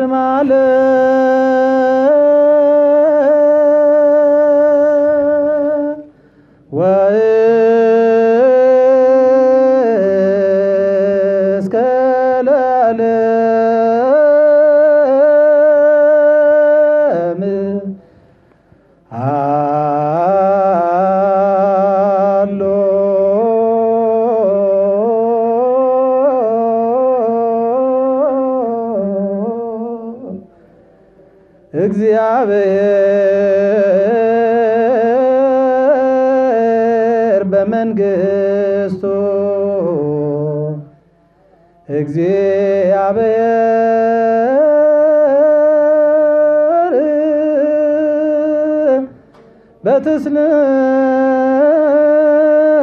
ማለ እግዚአብሔር በመንግሥቱ እግዚአብሔር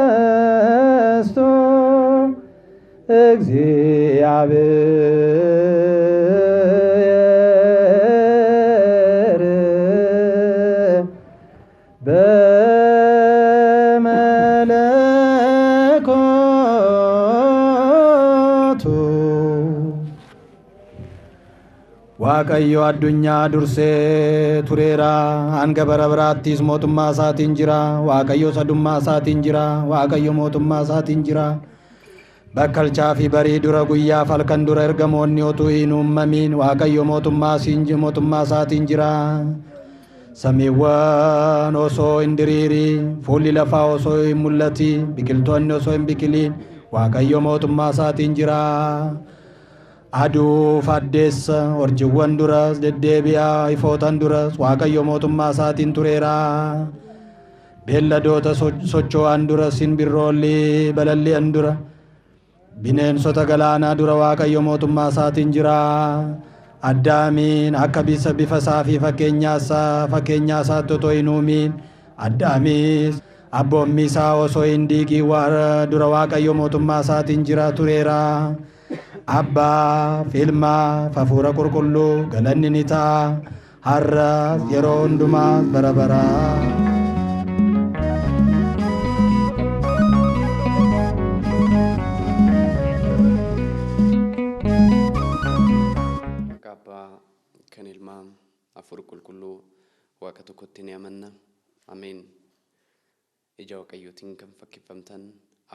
በትስንስቱ እግዚአብሔር በመለኮቱ waaqayyo addunyaa dursee tureera hanga bara biraattis mootummaa isaatiin jira waaqayyo sadummaa isaatiin jira waaqayyo mootummaa isaatiin jira bakkalchaa fi barii dura guyyaa falkan dura ergamoonni otuu hin uumamin waaqayyo mootummaa isaatiin jira samiiwwan osoo hin diriirin fuulli lafaa osoo hin mul'atin biqiltoonni osoo hin biqilin waaqayyo mootummaa isaatiin jira aduu faddeessa urjiiwwan duras deddeebi'aa ifootan duras waaqayyo mootummaa isaatiin tureera beelladoota socho'an dura simbirroolli balalli'an dura bineensota galaanaa dura waaqayyo mootummaa isaatiin jira addaamiin akka bifa isaa fi fakkeenyaa isaatti otoo hin uumin addaamis abboommii isaa osoo hin diigin dura waaqayyo mootummaa isaatiin jira tureera abbaa ilmaa hafuura qulqulluu galanni ni ta'a har'as yeroo hundumaa bara baraa. Kan ilmaa hafuura qulqulluu waaqa tokkotti ni amanna. Ameen. Ija waaqayyootiin kan fakkeeffamtan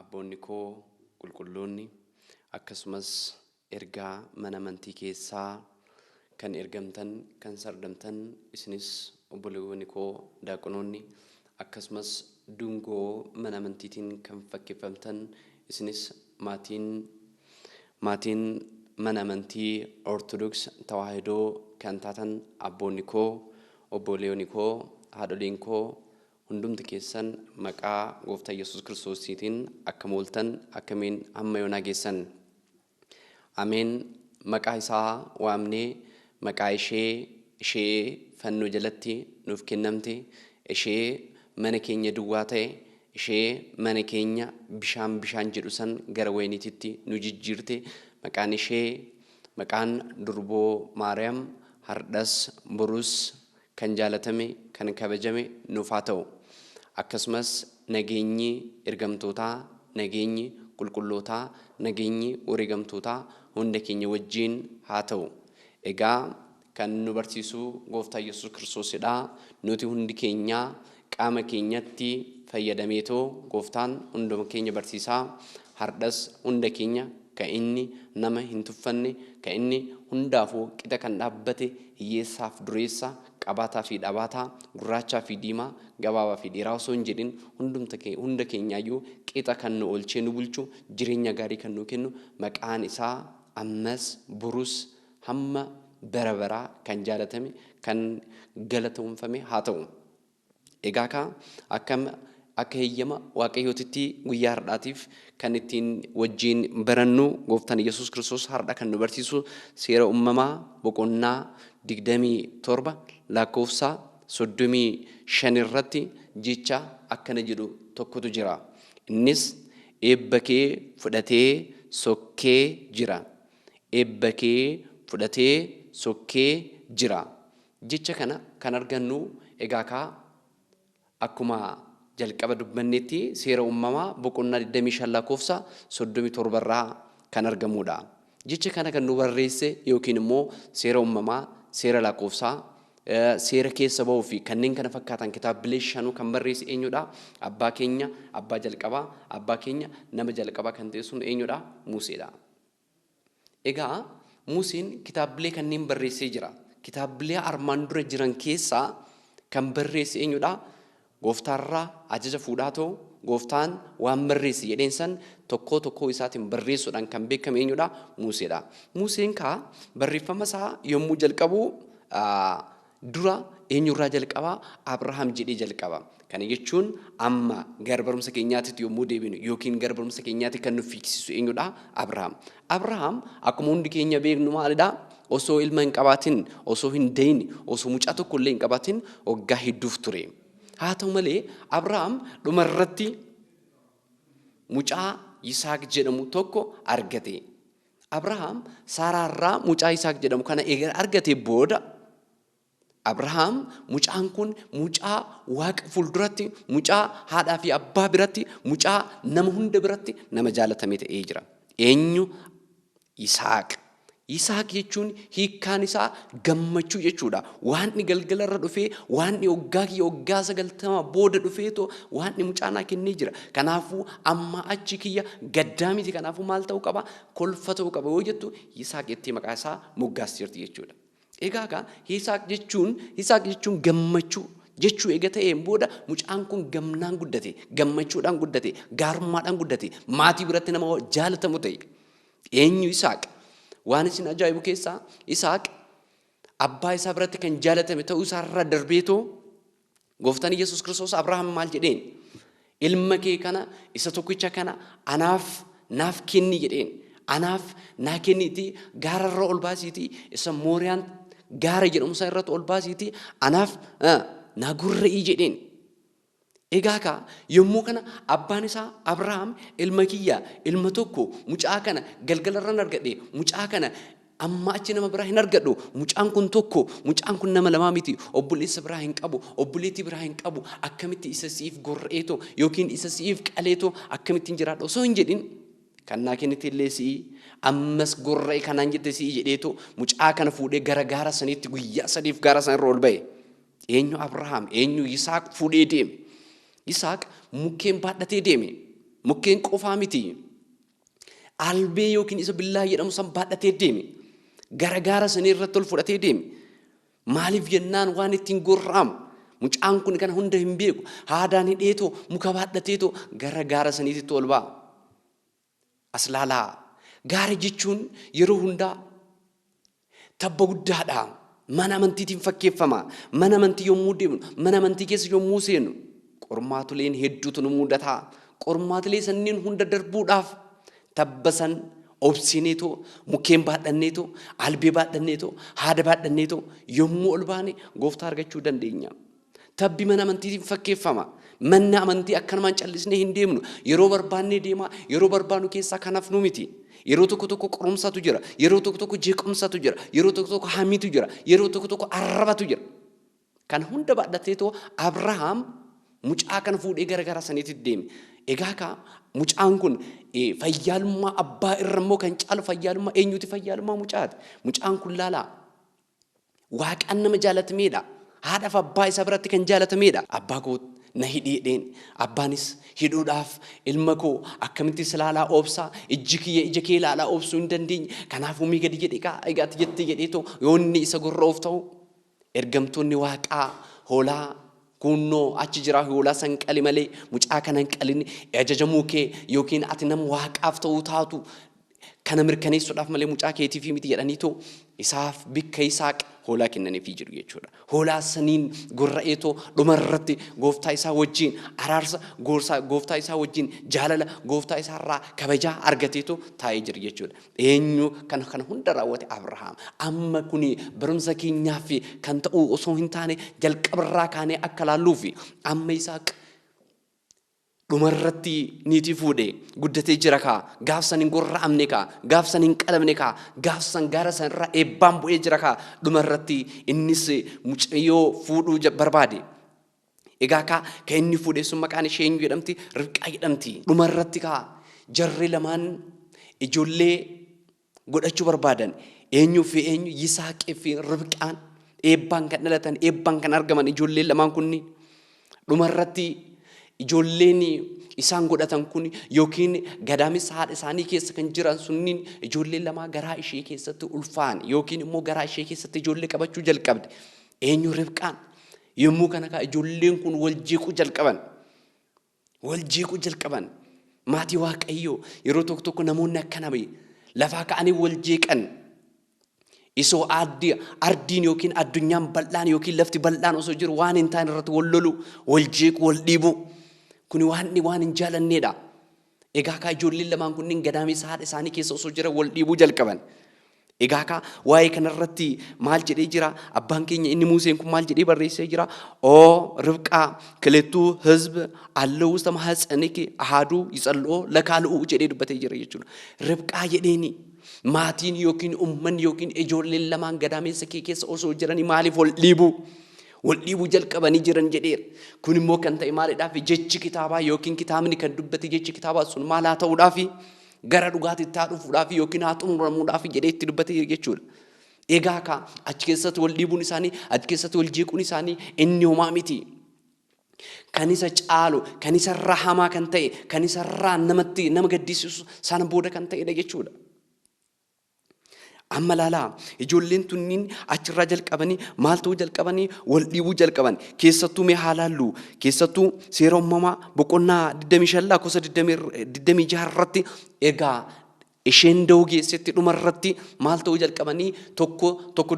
abboonni koo qulqulloonni akkasumas ergaa mana amantii keessaa kan ergamtan kan sardamtan isinis obboleewwan koo daaqonoonni akkasumas dungoo mana amantiitiin kan fakkeeffamtan isinis maatiin mana amantii ortodoks tawaahidoo kan taatan abboonni koo obboleewwan koo haadholiin koo hundumti keessan maqaa gooftaa Yesuus Kiristoosiitiin akkam ooltan akkamiin hamma yoonaa geessan. Ameen. Maqaa isaa waamnee maqaa ishee fannoo jalatti nuuf kennamte ishee mana keenya duwwaa ta'e ishee mana keenya bishaan jedhu san gara wayiniititti nu jijjiirte maqaan ishee maqaan durboo Maariyaam hardhas borus kan jaalatame kan kabajame nuuf haa ta'u. Akkasumas nageenyi ergamtootaa nageenyi qulqullootaa nageenyi wareegamtootaa hunda keenya wajjin haa ta'u. Egaa kan nu barsiisu gooftaa Yesuus Kiristoosidha. Nuti hundi keenya qaama keenyatti fayyadameetoo gooftaan hunduma keenya barsiisaa hardhas hunda keenya kan inni nama hin tuffanne kan inni hundaafuu qixa kan dhaabbate hiyyeessaaf dureessa qabaataa fi dhabaataa gurraachaa fi diimaa gabaabaa fi dheeraa osoo hin jedhin hunda keenyaayyuu qixa kan nu oolchee nu bulchu jireenya gaarii kan nu kennu maqaan isaa ammas burus hamma bara baraa kan jaalatame kan galatoomfame haa ta'u. Egaa akka heeyyama waaqayyootitti guyyaa har'aatiif kan ittiin wajjin barannu gooftaan Yesuus Kiristoos har'a kan nu barsiisu seera uumamaa boqonnaa 27 lakkoofsa 35 irratti jecha akkana jedhu tokkotu jira. Innis eebba kee fudhatee sokkee jira. Eebba kee fudhatee sokkee jira. Jecha kana kan argannu egaa akkuma jalqaba dubbannetti seera uumamaa boqonnaa 25 lakkoofsa 37 irraa kan argamudha. jecha kana kan nu barreesse yookiin immoo seera uumamaa, seera lakkoofsaa, seera keessa ba'uu fi kanneen kana fakkaatan kitaabilee shanuu kan barreesse eenyudha? Abbaa keenya, abbaa jalqabaa, abbaa keenya nama jalqabaa kan ta'e sun eenyudha? Museedha. Egaa Museen kitaabilee kanneen barreessee jira. Kitaabilee armaan dura jiran keessaa kan barreesse eenyudha? Gooftaarraa ajaja fuudhaa ta'u gooftaan waan barreesse jedheen san tokko isaatiin barreessuudhaan kan beekame eenyudha? Museedha. Museen kaa barreeffama isaa yommuu jalqabu dura eenyurraa jalqabaa? Abrahaam jedhee jalqaba. Kana jechuun amma gara barumsa keenyaatti yommuu deebinu yookiin gara barumsa keenyaatti kan nu fiiksisu eenyudha? Abrahaam. Abrahaam akkuma hundi keenya beeknu maalidha? Osoo ilma hin qabaatin, osoo hin deeyne, osoo mucaa tokko illee hin qabaatin waggaa hedduuf ture. Haa ta'u malee Abrahaam dhumarratti mucaa Yisaaq jedhamu tokko argate. Abrahaam Saaraarraa mucaa Yisaaq jedhamu kana eega argate booda Abrahaam mucaan kun mucaa Waaqa fuulduratti, mucaa haadhaa fi abbaa biratti, mucaa nama hunda biratti nama jaalatame ta'ee jira. Eenyu? Yisaaq. Yisaaq jechuun hiikkaan isaa gammachuu jechuudha. Waanni galgalarra dhufee, waanni waggaa 90 booda dhufeetoo waanni mucaa naa kennee jira. Kanaafuu amma achi kiyya gaddaa miti. Kanaafuu maal ta'uu qaba? Kolfa ta'uu qaba yoo jettu Yisaaq jettee maqaa isaa moggaastirti jechuudha. Egaa Yisaaq jechuun gammachuu jechuu eega ta'een booda mucaan kun gamnaan guddate, gammachuudhaan guddate, gaarummaadhaan guddate, maatii biratti nama jaalatamu ta'e. Eenyu Yisaaq? Waan isin ajaa'ibu keessaa Yisaaq abbaa isaa biratti kan jaalatame ta'uu isaarra darbeetoo gooftaan Yesuus Kiristoos Abrahaam maal jedheen? Ilma kee kana isa tokkicha kana naaf kenni jedheen. Anaaf naa kenniitii gaararra ol baasiitii isa Mooriyaan gaara jedhamu isaa irratti ol baasiitii anaaf naa gurra'ii jedheen. Egaa yommuu kana abbaan isaa Abrahaam ilma kiyya ilma tokko mucaa kana galgalarra hin argadhe, mucaa kana amma achi nama biraa hin argadhu, mucaan kun tokko, mucaan kun nama lamaa miti, obboleessa biraa hin qabu, obboleettii biraa hin qabu, akkamitti isa siif gorra'eetoo yookiin isa siif qaleetoo akkamittiin jiraadha osoo hin jedhin kan naa kennite illee si'i ammas gorra'e kanaan jette si'i jedheetoo mucaa kana fuudhee gara gaara saniitti guyyaa 3 gaara san irra ol ba'e. Eenyu Abrahaam? Eenyu Yisaaq fuudhee deeme? Yisaaq mukkeen baadhatee deeme. Mukkeen qofaa miti. Albee yookiin isa billaa jedhamu san baadhatee deeme. Gara gaara sanii irratti ol fudhatee deeme. Maaliif jennaan waan ittiin gorra'amu? Mucaan kun kana hunda hin beeku. Haadaan hidheetoo muka baadhateetoo gara gaara saniitti ol ba'a. As laalaa. Gaara jechuun yeroo hundaa tabba guddaadha. Mana amantiitiin fakkeeffama. Mana amantii yommuu deemnu, mana amantii keessa yommuu seennu qormaatuleen hedduutu nu mudata. Qormaatulee sanniin hunda darbuudhaaf tabba san obsineetoo, mukkeen baadhanneetoo, albee baadhanneetoo, haada baadhanneetoo yommuu ol baane gooftaa argachuu dandeenya. Tabbi mana amantiitiin fakkeeffama. Manni amantii akkanumaan callisnee hin deemnu. Yeroo barbaannee deemaa, yeroo barbaannu keessaa kanaaf nu miti. Yeroo tokko qorumsatu jira, yeroo tokko jeequmsatu jira, yeroo tokko hamiitu jira, yeroo tokko arrabatu jira. Kan hunda baadhateetoo Abrahaam mucaa kana fuudhee gara gaara saniitti deeme. Egaa mucaan kun fayyaalummaa abbaa irra immoo kan caalu fayyaalummaa eenyuti? Fayyaalummaa mucaati. Mucaan kun laalaa Waaqaan nama jaalatameedha. Haadhaaf abbaa isaa biratti kan jaalatameedha. Abbaa koo na hidhiidheen abbaanis hidhuudhaaf ilma koo akkamitti silaalaa oobsaa ija kee ilaalaa oobsuu hin dandeenye. Kanaafuu mii gadi jedhe egaatti jettee jedheetoo yoonni isa gorra'uuf ta'u ergamtoonni Waaqaa hoolaa kunnoo achi jira hoolaa san qali malee mucaa kana hin qalin ajajamuu kee yookiin ati nama Waaqaaf ta'uu taatu kana mirkaneessuudhaaf malee mucaa keetiif miti jedhaniitoo isaaf bikka Yisaaq hoolaa kennaniifii jiru jechuudha. Hoolaa saniin gorra'eetoo dhumarratti gooftaa isaa wajjin araarsa gooftaa isaa wajjin jaalala gooftaa isaarraa kabajaa argateetoo taa'ee jira jechuudha. Eenyu kana hunda raawwate? Abrahaam. Amma kuni barumsa keenyaaf kan ta'u osoo hin taane jalqabarraa kaanee akka laalluufi amma Yisaaq dhumarratti niitii fuudhee guddatee jira kaa gaafsan hin gorra'amne kaa gaafsan hin qalamne kaa gaafsan gaara san irraa eebbaan bu'ee jira kaa dhumarratti innis mucayyoo fuudhuu barbaade. Egaa kan inni fuudhee sun maqaan ishee eenyu jedhamti? Ribqaa jedhamti. Dhumarratti jarri lamaan ijoollee godhachuu barbaadan eenyuu fi eenyu Yisaaqii fi Ribqaan eebbaan kan dhalatan eebbaan kan argaman ijoolleen lamaan kunniin dhumarratti ijoolleen isaan godhatan kun yookiin gadaamessa haadha isaanii keessa kan jiran sunniin ijoolleen lamaa garaa ishee keessatti ulfaa'an yookiin immoo garaa ishee keessatti ijoollee qabachuu jalqabde eenyu Ribqaan yommuu kana kaa ijoolleen kun wal jeequu jalqaban maatii Waaqayyoo yeroo tokko tokko namoonni akkana lafaa ka'anii wal jeeqan isoo ardiin yookiin addunyaan bal'aan yookiin lafti bal'aan osoo jiru waan hin taane irratti wal lolu wal jeequ wal dhiibu kuni waan hin jaalanneedha. Egaa kaa ijoolleen lamaan kunniin gadaamessa haadha isaanii keessa osoo jiran wal dhiibuu jalqaban. Egaa kaa waa'ee kanarratti maal jedhee jira abbaan keenya inni Museen kun maal jedhee barreessee jira ርብቃ ክልኤቱ ሕዝብ አለው ውስተ ማኅፀንኪ አሐዱ ይጸልኦ ለካልኡ jedhee dubbatee jira jechuudha. Ribqaa jedheeni maatiin yookiin uummanni yookiin ijoolleen lamaan gadaamessa kee keessa osoo jiranii maaliif wal dhiibuu jalqabanii jiran jedheera. Kun immoo kan ta'e maalidhaaf jechi kitaabaa yookiin kitaabni kan dubbate jechi kitaabaa sun maal haa ta'uudhaaf gara dhugaatiitti haa dhufuudhaaf yookiin haa xumuramuudhaaf jedhee itti dubbate jechuudha. Egaa kaa achi keessatti wal dhiibuun isaanii achi keessatti wal jeequun isaanii inni homaa miti. Kan isa caalu kan isa irraa hamaa kan ta'e kan isa irraa nama gaddisiisu sana booda kan ta'edha jechuudha. Amma laalaa ijoolleen tunniin achirraa jalqabanii maal ta'uu jalqabanii wal dhiibuu jalqaban keessattuu mee haa laallu keessattuu seera uumamaa boqonnaa 25 lakkoofsa 26 irratti egaa isheen da'uu geessetti dhuma irratti maal ta'uu jalqabanii tokko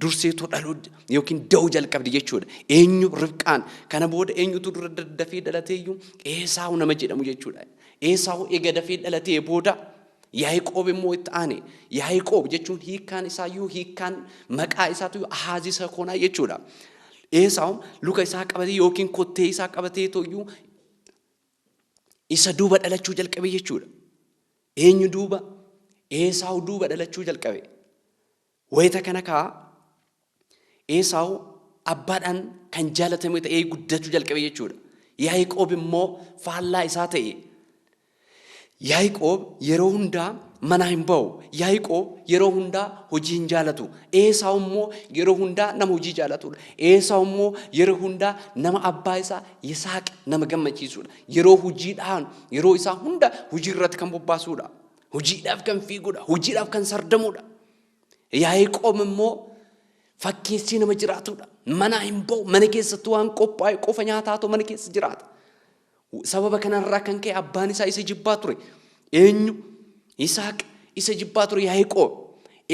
durseetu dhaluu yookiin da'uu jalqabdi jechuudha. Eenyu Ribqaan kana booda eenyutu dura dafee dhalateeyyuu Esaawu nama jedhamu jechuudha. Esaawu eega dafee dhalatee booda Yaaqoob immoo itti aane. Yaaqoob jechuun hiikkaan isaayyuu hiikkaan maqaa isaatu Ahaazii Sakoonaa jechuudha. Esaawu luka isaa qabatee yookiin kottee isaa qabatee tooyyuu isa duuba dhalachuu jalqabe jechuudha. Eenyu duuba? Esaawu duuba dhalachuu jalqabe. Wayita kana kaa Esaawu abbaadhaan kan jaalatame ta'ee guddachuu jalqabe jechuudha. Yaaqoob immoo faallaa isaa ta'e. Yaaqoob yeroo hundaa mana hin ba'u. Yaaqoob yeroo hundaa hojii hin jaalatu. Esaawu immoo yeroo hundaa nama hojii jaalatudha. Esaawu immoo yeroo hundaa nama abbaa isaa Yisaaq nama gammachiisudha. Yeroo hojiidhaan yeroo isaa hunda hojii irratti kan bobbaasudha. Hojiidhaaf kan fiigudha. Hojiidhaaf kan sardamudha. Yaaqoob immoo fakkeessii nama jiraatudha. Mana hin ba'u. Mana keessatti waan qophaa'e qofa nyaataatu mana keessa jiraata. Sababa kanarraa kan ka'e abbaan isaa isa jibbaa ture. Eenyu? Yisaaq isa jibbaa ture Yaaqoob.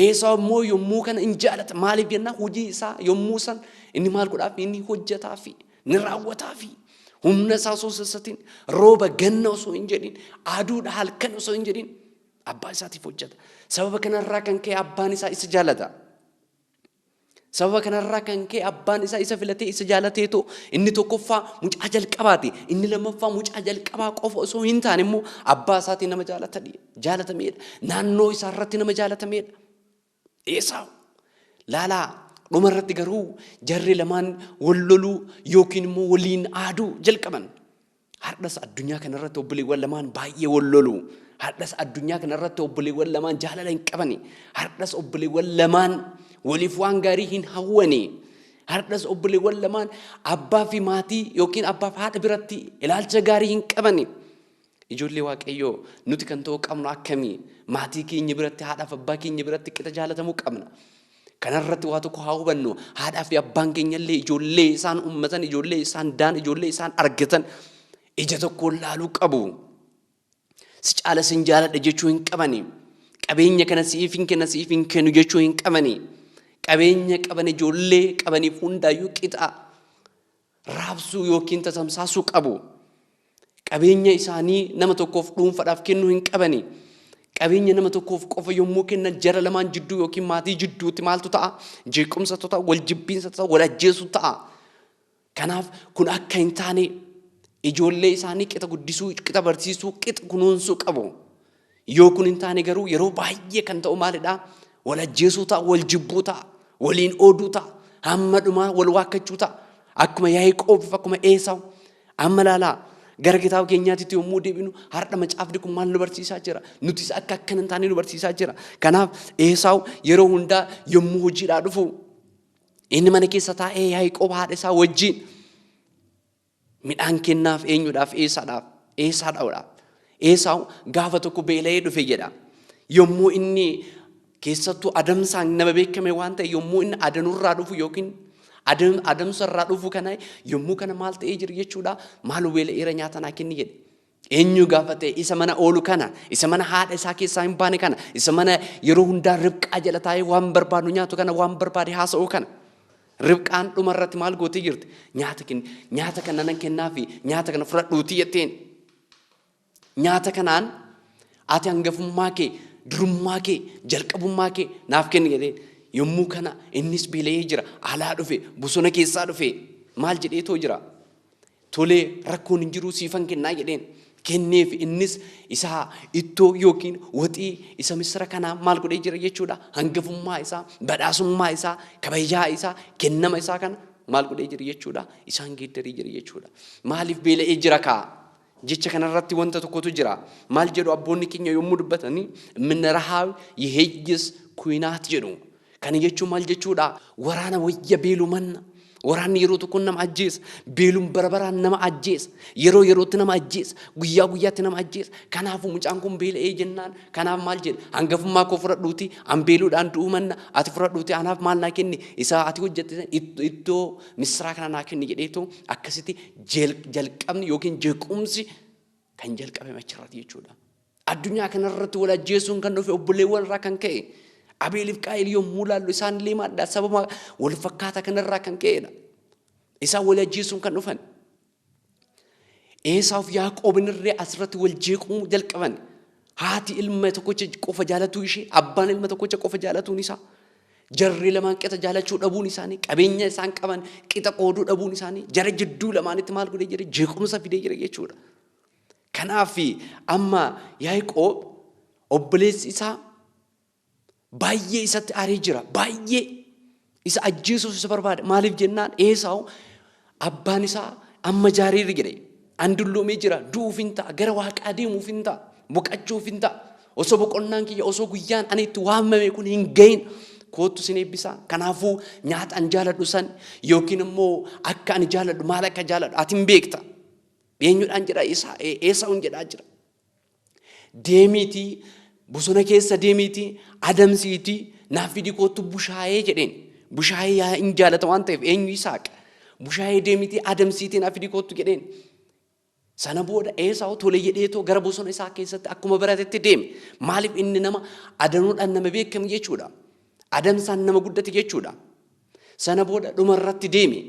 Esaawu immoo yommuu kana hin jaalata. Maaliif jennaan hojii isaa yommuu san inni maal godhaaf inni hojjetaafi ni raawwataafi humna isaa osoo sassatiin rooba ganna osoo hin jedhin aduudha halkan osoo hin jedhin abbaa isaatiif hojjeta. Sababa kanarraa kan ka'e abbaan isaa isa jaalata. Sababa kanarraa kan ka'e abbaan isaa isa filatee isa jaalateetu inni tokkoffaa mucaa jalqabaati. Inni lammaffaa mucaa jalqabaa qofa osoo hin taane immoo abbaa isaatiin nama jaalatameedha. Naannoo isaa irratti nama jaalatameedha. Esaawu laalaa dhuma irratti garuu jarri lamaan wal loluu yookiin immoo waliin aaduu jalqaban. Hardhas addunyaa kanarratti obboleewwan lamaan baay'ee wal loluu. Hardhas addunyaa kanarratti obboleewwan lamaan jaalala hin qabani. Hardhas obboleewwan lamaan waliif waan gaarii hin hawwani. Hardhas obboleewwan lamaan abbaa fi maatii yookiin abbaa fi haadha biratti ilaalcha gaarii hin qabani. Ijoollee Waaqayyoo nuti kan ta'uu qabnu akkamii? Maatii keenya biratti haadhaaf abbaa keenya biratti qixa jaalatamuu qabna. Kanarratti waa tokko haa hubannu. Haadhaa fi abbaan keenya illee ijoollee isaan ummatan, ijoollee isaan daan, ijoollee isaan argatan ija tokkoon laaluu qabu. Si caala sin jaaladha jechuu hin qabani. Qabeenya kana siif hin kennu jechuu hin qabani. Qabeenya qaban ijoollee qabaniif hundaayyuu qixa raabsuu yookiin tatamsaasuu qabu. Qabeenya isaanii nama tokkoof dhuunfaadhaaf kennuu hin qabani. Qabeenya nama tokkoof qofa yommuu kennan jara lamaan jidduu yookiin maatii jidduutti maaltu ta'a? Jeequmsa ta'a, wal jibbiinsa ta'a, wal ajjeesu ta'a. Kanaaf kun akka hin taane ijoollee isaanii qixa guddisuu, qixa barsiisuu, qixa kunuunsuu qabu. Yoo kun hin taane garuu yeroo baay'ee kan ta'u maalidhaa? Wal ajjeesuu ta'a, wal jibbuu ta'a, waliin ooduu ta'a, hamma dhumaa wal waakkachuu ta'a. Akkuma Yaaqoob akkuma Esaawu. Amma laalaa Gara kitaaba keenyaatti yommuu deebinu har'a macaafni kun maal nu barsiisaa jira? Nutis akka akkana hin taane nu barsiisaa jira. Kanaaf Esaawu yeroo hundaa yommuu hojiidhaa dhufu inni mana keessa taa'ee Yaaqoob haadha isaa wajjin midhaan kennaaf eenyudhaaf? Esaadhaaf. Esaawu gaafa tokko beela'ee dhufe jedha. Yommuu inni keessattuu adamsaan nama beekame waan ta'e yommuu inni adanurraa dhufu yookiin adamsarraa dhufu kana yommuu kana maal ta'ee jira jechuudha. Maaloo beela'eera nyaata naa kenni jedhe. Eenyu gaafa ta'e isa mana oolu kana, isa mana haadha isaa keessaa hin baane kana, isa mana yeroo hundaa Ribqaa jala taa'ee waan barbaadu nyaatu kana, waan barbaade haasa'u kana. Ribqaan dhumarratti maal gootee jirti? Nyaata kana nan kennaafi nyaata kana fudhadhuutii jetteen. Nyaata kanaan ati hangafummaa kee, durummaa kee, jalqabummaa kee naaf kenni jedheen. Yommuu kana innis beela'ee jira. Alaa dhufe, bosona keessaa dhufe. Maal jedheetoo jira? Tolee rakkoon hin jiru siifan kennaa jedheen. Kenneef innis isa ittoo yookiin waxii isa misira kanaa maal godhee jira jechuudha. Hangafummaa isaa, badhaasummaa isaa, kabajaa isaa, kennama isaa kana maal godhee jira jechuudha. Isaan geeddarii jira jechuudha. Maaliif beela'ee jira kaa? Jecha kanarratti wanta tokkotu jira. Maal jedhu abboonni keenya yommuu dubbatanii minna Rahaaab Yeheeyyis Kuinaat jedhu. Kana jechuun maal jechuudha? Waraana wayya beelumanna. Waraanni yeroo tokko nama ajjeesa. Beeluun barabaraan nama ajjeesa. Yeroo yerootti nama ajjeesa. Guyyaa guyyaatti nama ajjeesa. Kanaafuu mucaan kun beela'ee jennaan. Kanaaf maal jedhe? Hangafummaa koo fudhadhuuti. An beeluudhaan du'uu manna. Ati fudhadhuuti. Anaaf maal naa kenni? Isa ati hojjette iddoo misiraa kana naa kenni jedheetu akkasitti jalqabni yookiin jeequmsi kan jalqabame achirratti jechuudha. Addunyaa kanarratti wal ajjeesuun kan dhufe obboleewwan irraa kan ka'e. Abeeliif Qaayil yommuu laallu isaan illee maaddaa sababa wal fakkaataa kanarraa kan ka'edha. Isaan wal ajjeesuun kan dhufan. Esaawuf Yaaqoobin irree asirratti wal jeequu jalqaban. Haati ilma tokkicha qofa jaalatuu ishee, abbaan ilma tokkicha qofa jaalatuun isaa. Jarri lamaan qixa jaalachuu dhabuun isaanii, qabeenya isaan qaban qixa qooduu dhabuun isaanii, jara jidduu lamaanitti maal godhee jira? Jeequmsa fidee jira jechuudha. Kanaaf amma Yaaqoob obboleessi isaa baay'ee isatti aaree jira. Baay'ee isa ajjeesuuf isa barbaada. Maaliif jennaan Esaawu abbaan isaa amma jaariirri jedhe. An dulloomee jira. Du'uuf hin ta'a. Gara Waaqaa deemuuf hin ta'a. Boqachuuf hin ta'a. Osoo boqonnaan kiyya osoo guyyaan ani itti waamame kun hin gahin kootu sin eebbisaa. Kanaafuu nyaata an jaaladhu san yookiin immoo akka ani jaaladhu maal akka jaaladhu ati hin beekta. Eenyudhaan jedha Esaawun jedhaa jira. Deemiitii bosona keessa deemiitii adamsiitii naaf fidi kootu bushaayee jedheen. Bushaayee hin jaalata waan ta'eef eenyu Yisaaq. Bushaayee deemiitii adamsiitii naaf fidi kootu jedheen. Sana booda Esaawu tole jedheetoo gara bosona isaa keessatti akkuma baratetti deeme. Maaliif inni nama adanuudhaan nama beekamu jechuudha. Adamsaan nama guddate jechuudha. Sana booda dhumarratti deeme.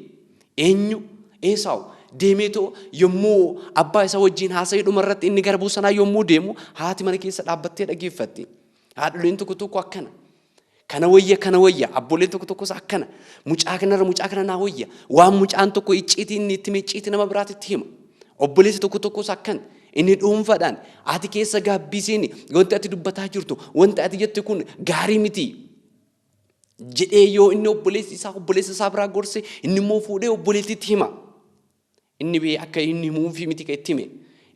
Eenyu Esaawu deemeetoo yommuu abbaa isaa wajjin haasa'ee dhumarratti inni gara bosonaa yommuu deemu haati mana keessa dhaabbattee dhaggeeffatti. Haadholiin tokko tokko akkana. Kana wayya abboleen tokko tokkos akkana. Mucaa kana naa wayya. Waan mucaan tokko icciitii inni itti icciitii nama biraatitti hima. Obboleessi tokko tokkos akkana. Inni dhuunfaadhaan ati keessa gaabbisiini wanti ati dubbataa jirtu wanti ati jette kun gaarii miti. Jedhee yoo inni obboleessi isaa biraa gorse inni immoo fuudhee obboleettiitti hima. Inni bee akka inni muunfii miti ka itti hime.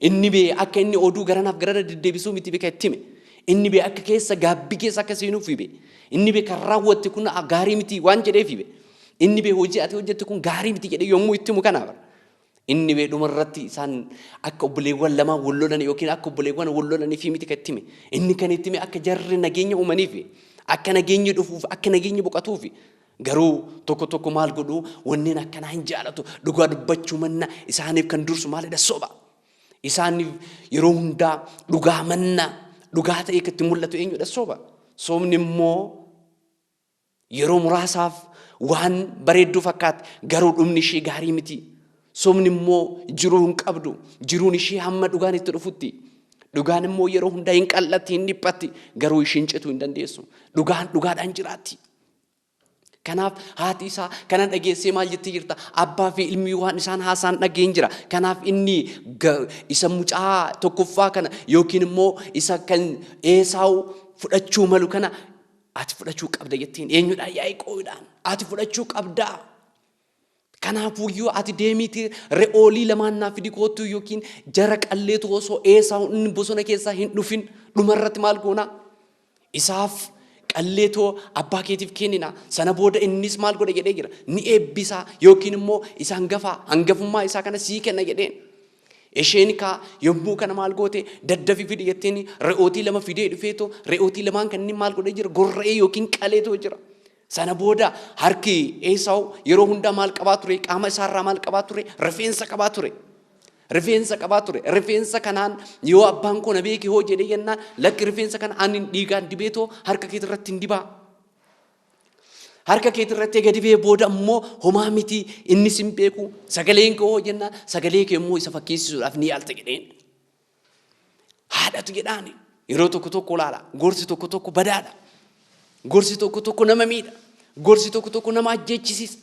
Inni bee akka inni oduu garanaaf garana deddeebisuu miti ka itti hime. Inni bee akka keessa gaabbii keessa akka seenuuf hibe. Inni bee kan raawwatte kun gaarii miti waan jedheef hibe. Inni bee hojii ati hojjette kun gaarii miti jedhee yommuu itti himu kanaaf. Inni bee dhumarratti isaan akka obboleewwan lamaan wal lolan yookiin akka obboleewwan wal lolaniif miti ka itti hime. Inni kan itti hime akka jarri nageenya uumaniif akka nageenyi dhufuuf akka nageenyi boqatuuf. Garuu tokko maal godhu wanneen akkanaa hin jaalatu dhugaa dubbachuu manna isaaniif kan dursu maalidha soba. Isaaniif yeroo hundaa dhugaa manna dhugaa ta'ee itti mul'atu eenyudha soba. Sobni immoo yeroo muraasaaf waan bareedduu fakkaata garuu dhumni ishee gaarii miti. Sobni immoo jiruu hin qabdu jiruun ishee hamma dhugaan itti dhufutti. Dhugaan immoo yeroo hundaa hin qal'atti hin dhiphatti garuu isheen cituu hin dandeessu. Dhugaadhaan jiraatti. Kanaaf haati isaa kana dhageessee maal jettee jirta? Abbaa fi ilmi waan isaan haasaan dhageen jira. Kanaaf inni isa mucaa tokkoffaa kana yookiin immoo isa kan Esaawu fudhachuu malu kana ati fudhachuu qabda jetteen eenyudhaan Yaaqoobidhaan ati fudhachuu qabdaa. Kanaafuyyuu ati deemiti re'oolii lamaan naaf fidi kootu yookiin jara qalleetu osoo Eesaawu inni bosona keessaa hin dhufin dhumarratti maal goona? Isaaf qalleetoo abbaa keetiif kennina. Sana booda innis maal godha jedhee jira. Ni eebbisa yookiin immoo isa hangafummaa isaa kana sii kenna jedheen. Isheen kaa yommuu kana maal goote daddafi fidi jetteen re'ootii lama fidee dhufeetoo re'ootii lamaan kanneen maal godhee jira? Gorra'ee yookiin qaleetoo jira. Sana booda harki Eesaawu yeroo hundaa maal qabaa ture? Qaama isaarraa maal qabaa ture? Rifeensa qabaa ture. Rifeensa qabaa ture. Rifeensa kanaan yoo abbaan koo na beeke hoo jedhee jennaan lakki rifeensa kana ani dhiigaan dibeetoo harka keetii irratti hin dibaa. Harka keetii irratti eega dibee booda immoo homaa miti inni sin beeku sagaleen koo hoo jennaan sagalee kee immoo isa fakkeessisuudhaaf ni yaalta jedheen. Haadhatu jedhaan yeroo tokko laala gorsi tokko badaadha. Gorsi tokko nama miidha. Gorsi tokko nama ajjeechisiisa.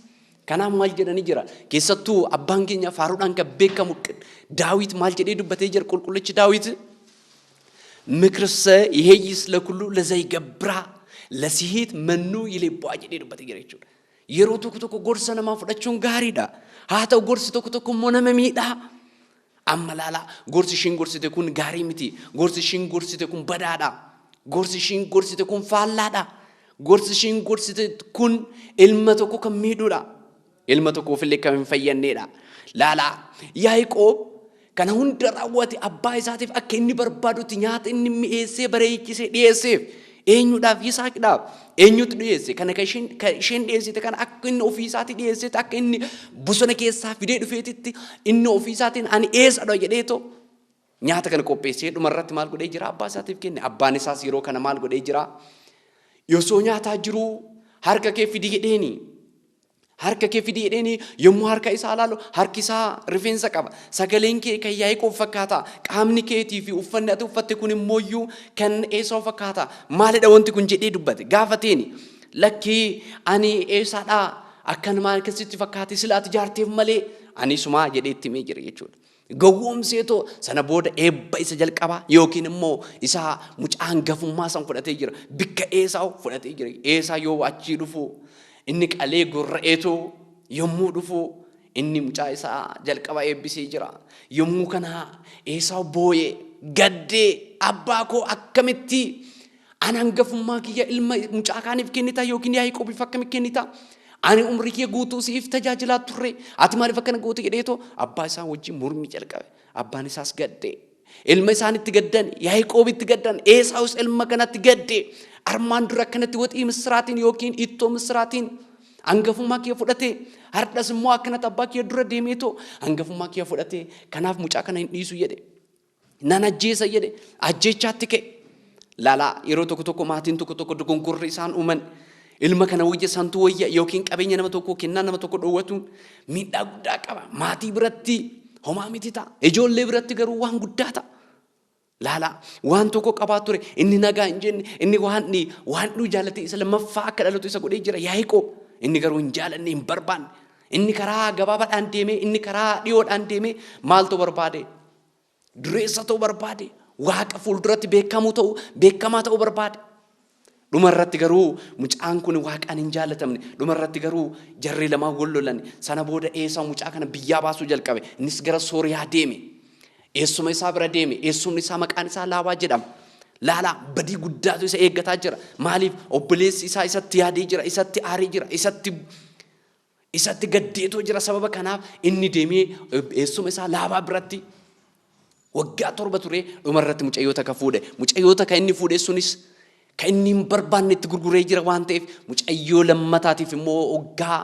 Kanaaf maal jedhanii jira? Keessattuu abbaan keenya faaruudhaan kan beekamu Daawit maal jedhee dubbatee jira? Qulqullichi Daawit ምክርሰ ይሄይስ ለኩሉ ለዘይገብራ ለሲሄት መኑ ይሌቧ jedhee dubbatee jira jechuudha. Yeroo tokko gorsa namaa fudhachuun gaariidha. Haa ta'u gorsi tokko immoo nama miidha. Amma laala gorsi ishiin gorsite kun gaarii miti. Gorsi ishiin gorsite kun badaadha. Gorsi ishiin gorsite kun faallaadha. Gorsi ishiin gorsite kun ilma tokko kan miidhuudha. Ilma tokkoof illee kan hin fayyadneedha. Laala Yaaqoob kana hunda raawwate abbaa isaatiif akka inni barbaadutti nyaata inni mi'eessee bareechisee dhiyeesseef eenyuudhaaf? Yisaaqiidhaaf. Eenyutu dhiyeesse? Kana isheen dhiyeessite kana akka inni ofii isaatii dhiyeessetti akka inni bosona keessaa fidee dhufeetitti inni ofii isaatiin ani eessadha jedheetoo nyaata kana qopheessee dhumarratti maal godhee jira? Abbaa isaatiif kenne. Abbaan isaas yeroo kana maal godhee jira? Yosoo nyaataa jiru harka kee fidi jedheeni. Harka kee fidi jedheeni yommuu harka isaa ilaalu harki isaa rifeensa qaba. Sagaleen kee kan Yaaqoob fakkaata. Qaamni keetii fi uffanni ati uffatte kun immooyyuu kan Esaawu fakkaata. Maalidha wanti kun jedhee dubbate? Gaafateeni lakkii ani Esaadhaa akkan maal akkasitti fakkaate silaati jaarteef malee ani sumaa jedhee itti himee jira jechuudha. Gowwoomseetoo sana booda eebba isa jalqabaa yookiin immoo isa mucaa hangafummaa san fudhatee jira. Bikka Esaawu fudhatee jira. Esaawu yoo achii dhufu inni qalee gorra'eetoo yommuu dhufu inni mucaa isaa jalqaba eebbisee jira. Yommuu kana Esaawu booyee gaddee abbaa koo akkamitti ani hangafummaa kiyya ilma mucaa kaaniif kennita yookiin Yaaqoobiif akkamitti kennita? Ani umrii kee guutuu siif tajaajilaa turre ati maaliif akkana goote jedheetoo abbaa isaa wajjin mormii jalqabe. Abbaan isaas gaddee ilma isaanitti gaddan Yaaqoobitti gaddan Esaawus ilma kanatti gaddee armaan dura akkanatti waxii misiraatiin yookiin ittoo misiraatiin hangafummaa kee fudhatee hardhas immoo akkanatti abbaa kee dura deemeetoo hangafummaa kee fudhatee kanaaf mucaa kana hin dhiisu jedhe. Nan ajjeesa jedhe. Ajjeechaatti ka'e. Laalaa yeroo tokko maatiin tokko dogongorri isaan uuman ilma kana wayya santu wayya yookiin qabeenya nama tokko kennaa nama tokko dhoowwatuun miidhaa guddaa qaba. Maatii biratti homaa miti ta'a. Ijoollee biratti garuu waan guddaa ta'a. Laala waan tokko qabaa ture inni nagaa hin jenne inni waan dhuu jaallatee isa lammaffaa akka dhalatu isa godhee jira Yaaqoob. Inni garuu hin jaalanne hin barbaanne. Inni karaa gabaabaadhaan deemee inni karaa dhiyoodhaan deemee maaltu barbaade? Dureessa ta'uu barbaade. Waaqa fuulduratti beekamaa ta'uu barbaade. Dhumarratti garuu mucaan kun waaqaan hin jaalatamne. Dhumarratti garuu jarri lamaan wal lolan. Sana booda Esaawu mucaa kana biyyaa baasuu jalqabe. Innis gara Sooriyaa deeme. Eessuma isaa bira deeme. Eessumni isaa maqaan isaa Laabaa jedhama. Laala badii guddaatu isa eeggataa jira. Maaliif? Obboleessi isaa isatti yaadee jira, isatti aarii jira, isatti gaddeetoo jira. Sababa kanaaf inni deemee eessuma isaa Laabaa biratti waggaa 7 ture. Dhumarratti mucayyoota ka fuudhe. Mucayyoota ka inni fuudhe sunis kan inni hin barbaanne itti gurguree jira waan ta'eef mucayyoo lammataatiif immoo waggaa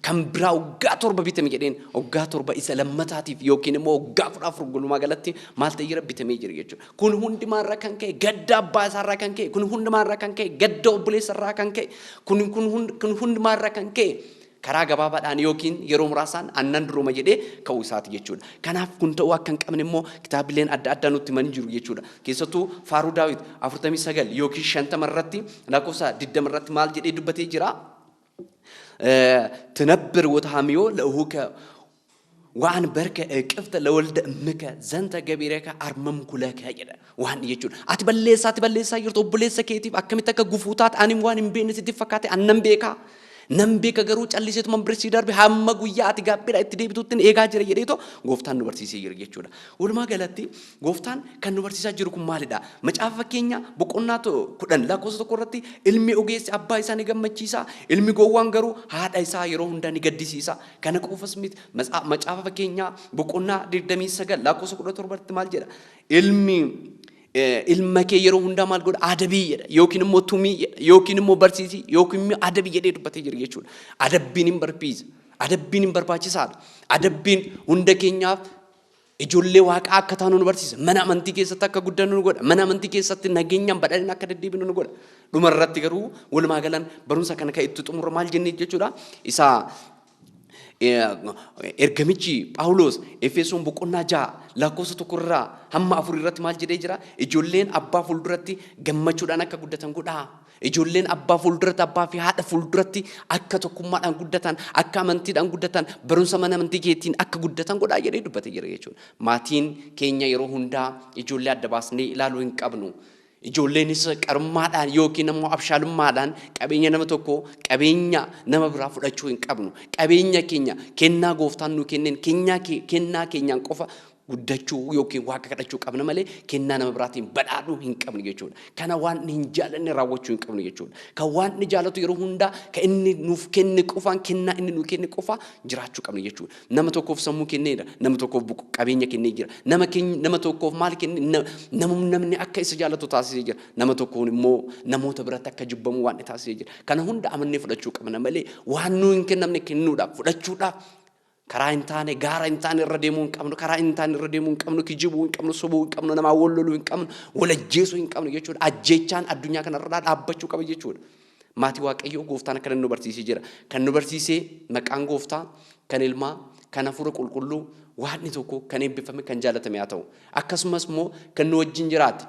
kan biraa waggaa 7 bitame jedheen waggaa 7 isa lammataatiif yookiin immoo waggaa 14 gulumaa galatti maal ta'e jira bitamee jira jechuudha. Kun hundumaarraa kan ka'e gadda abbaa isaarraa kan ka'e kun hundumaarraa kan ka'e gadda obboleessarraa kan ka'e kun hundumaarraa kan ka'e karaa gabaabaadhaan yookiin yeroo muraasaan aannan durooma jedhee ka'uu isaati jechuudha. Kanaaf kun ta'uu akka hin qabne immoo kitaabileen adda addaa nutti himanii jiru jechuudha. Keessattuu faaruu Daawit 49 yookiin 50 irratti lakkoofsa 20 irratti maal jedhee dubbatee jira? ትነብር ወተሃሚዮ ለእሁከ waan barka qifta lawalda mika zanta gabireka armamku laka jedha waan jechuudha. Ati balleessaa jirtu obboleessa keetiif akkamitti akka gufuutaat ani waan hin beekne sitti fakkaate annan beekaa Namni garuu calliseetu mambirsii darbe hamma guyyaa ati gaabbiidha itti deebituutti eegaa jira jedheetoo gooftaan nu barsiisee jira jechuudha. Walumaa galatti gooftaan kan nu barsiisaa jiru kun maalidha? Macaafa fakkeenya boqonnaa 10 lakkoofsa 1 irratti ilmi ogeessi abbaa isaa ni gammachiisa, ilmi gowwaan garuu haadha isaa yeroo hundaa ni gaddisiisa. Kana qofas miti macaafa fakkeenya boqonnaa 29 lakkoofsa 17 irratti maal jedha? Ilma kee yeroo hundaa maal godha? Adabii jedha yookiin immoo tumii jedha yookiin immoo barsiisii yookiin immoo adabii jedhee dubbatee jira jechuudha. Adabbiin hin barbaachisa. Adabbiin hin barbaachisaadha. Adabbiin hunda keenyaaf ijoollee waaqaa akka taanu nu barsiisa. Mana amantii keessatti akka guddannu nu godha. Mana amantii keessatti nageenyaan badhaadhina akka deddeebinu nu godha. Dhuma irratti garuu walumaa galaan barumsa kana kan itti xumura maal jennee jechuudha. Isaa ergamichi Phaawulos Efesoon boqonnaa 6 lakkoofsa 1 irraa hamma 4 irratti maal jedhee jira? Ijoolleen abbaa fuulduratti gammachuudhaan akka guddatan godhaa. Ijoolleen abbaa fuulduratti abbaa fi haadha fuulduratti akka tokkummaadhaan guddatan, akka amantiidhaan guddatan, barumsa mana amantii keetiin akka guddatan godhaa jedhee dubbatee jira jechuudha. Maatiin keenya yeroo hundaa ijoollee adda baasnee ilaaluu hin qabnu. Ijoolleenis qarummaadhaan yookiin immoo abshaalummaadhaan qabeenya nama tokko qabeenya nama biraa fudhachuu hin qabnu. Qabeenya keenya kennaa gooftaan nu kenneen kennaa keenyaan qofa guddachuu yookiin waaqa kadhachuu qabna malee kennaa nama biraatiin badhaadhuu hin qabnu jechuudha. Kana waan hin jaalanne raawwachuu hin qabnu jechuudha. Kan waan inni jaalatu yeroo hundaa kan inni nuuf kenne qofaan kennaa inni nuuf kenne qofa jiraachuu qabnu jechuudha. Nama tokkoof sammuu kenneedha. Nama tokkoof qabeenya kennee jira. Nama tokkoof maal kenne namni akka isa jaalatu taasisee jira. Nama tokkoon immoo namoota biratti akka jibbamu waan taasisee jira. Kana hunda amannee fudhachuu qabna malee waan nu hin kennamne kennuudhaaf fudhachuudhaaf karaa hin taane gaara hin taane irra deemuu hin qabnu, karaa hin taane irra deemuu hin qabnu, kijibuu hin qabnu, sobuu hin qabnu, namaa wal loluu hin qabnu, wal ajjeesuu hin qabnu jechuudha. Ajjeechaan addunyaa kanarraa dhaabbachuu qaba jechuudha. Maatii Waaqayyoo gooftaan akka nu barsiisee jira. Kan nu barsiisee maqaan gooftaa, kan ilmaa, kan hafuura qulqulluu waan tokko kan eebbifame kan jaalatame haa ta'u. Akkasumas immoo kan nu wajjin jiraate.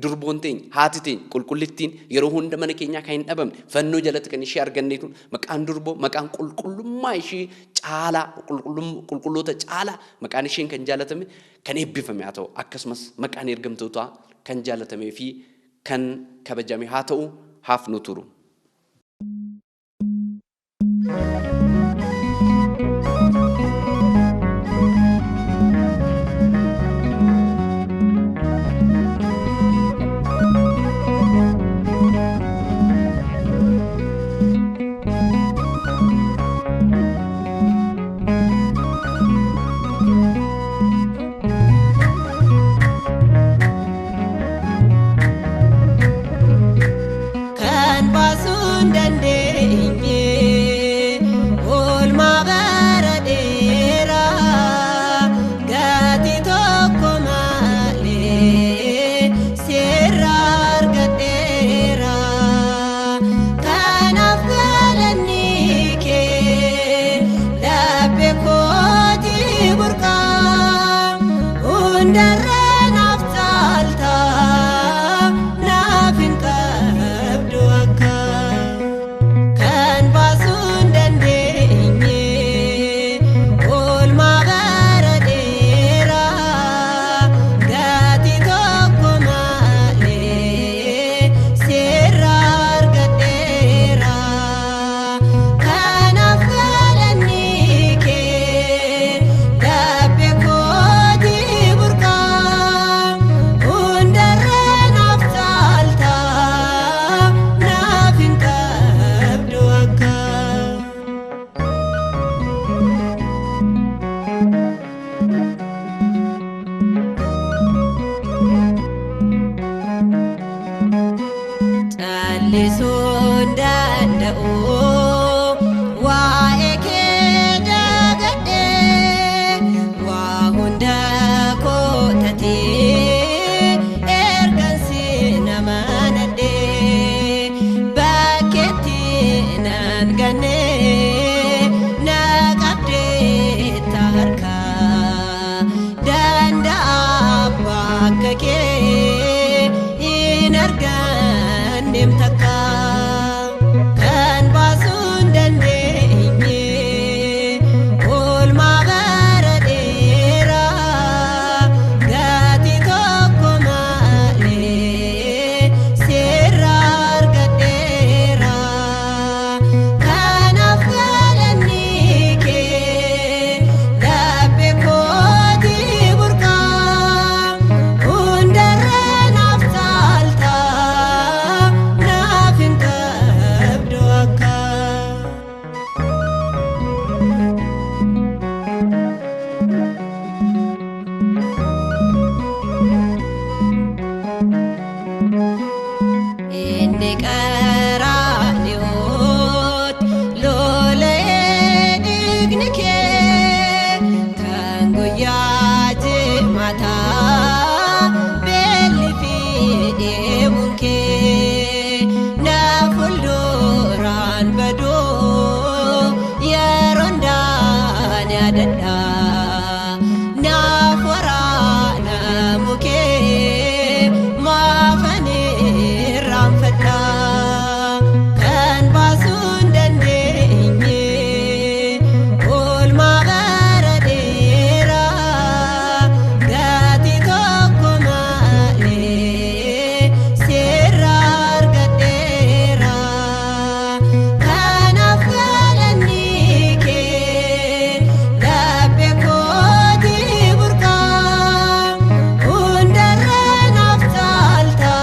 Durboon teenya, haati teenya, qulqullittiin yeroo hunda mana keenyaa kan hin dhabamne fannoo jalatti kan ishee arganneetu maqaan durboo maqaan qulqullummaa ishee caalaa qulqulloota caalaa maqaan isheen kan jaalatame kan eebbifame haa ta'u. Akkasumas maqaan ergamtootaa kan jaalatamee fi kan kabajame haa ta'u haaf nu turu. dadha naaf waraana mukee maafani raanfadha kan baasuu hin dandeenye oolmaa bara dheeraa gatii tokko malee seerra argadheera kanaaf galanni kee laphee kootii burqaa hundarra naaf caalta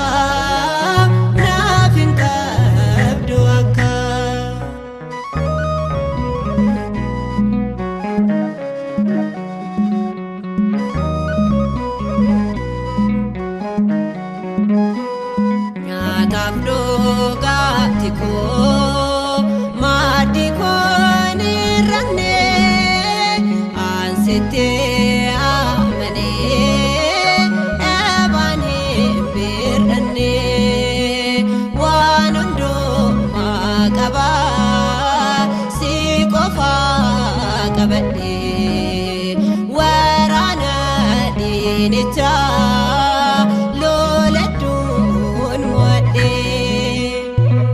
naaf hin qabdu akka. Nyaataaf dhugaatii koo maaddii koo ni ranne ansitti amanee eebaan hin bir'anne waan hundumaa qaba si qofaa qabadhe waraana diinichaa loladduun mo'adhe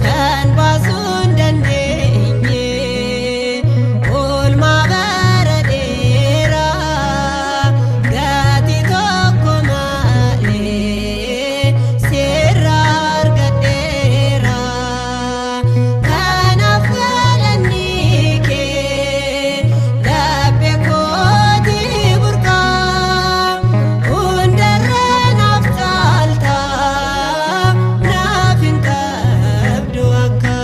kan baasuu hin dandeenye oolmaa bara dheeraa gatii tokko malee seerra argadheera kanaaf galanni kee laphee kootii burqaa hundarra naaf caalta naaf hin qabdu akka.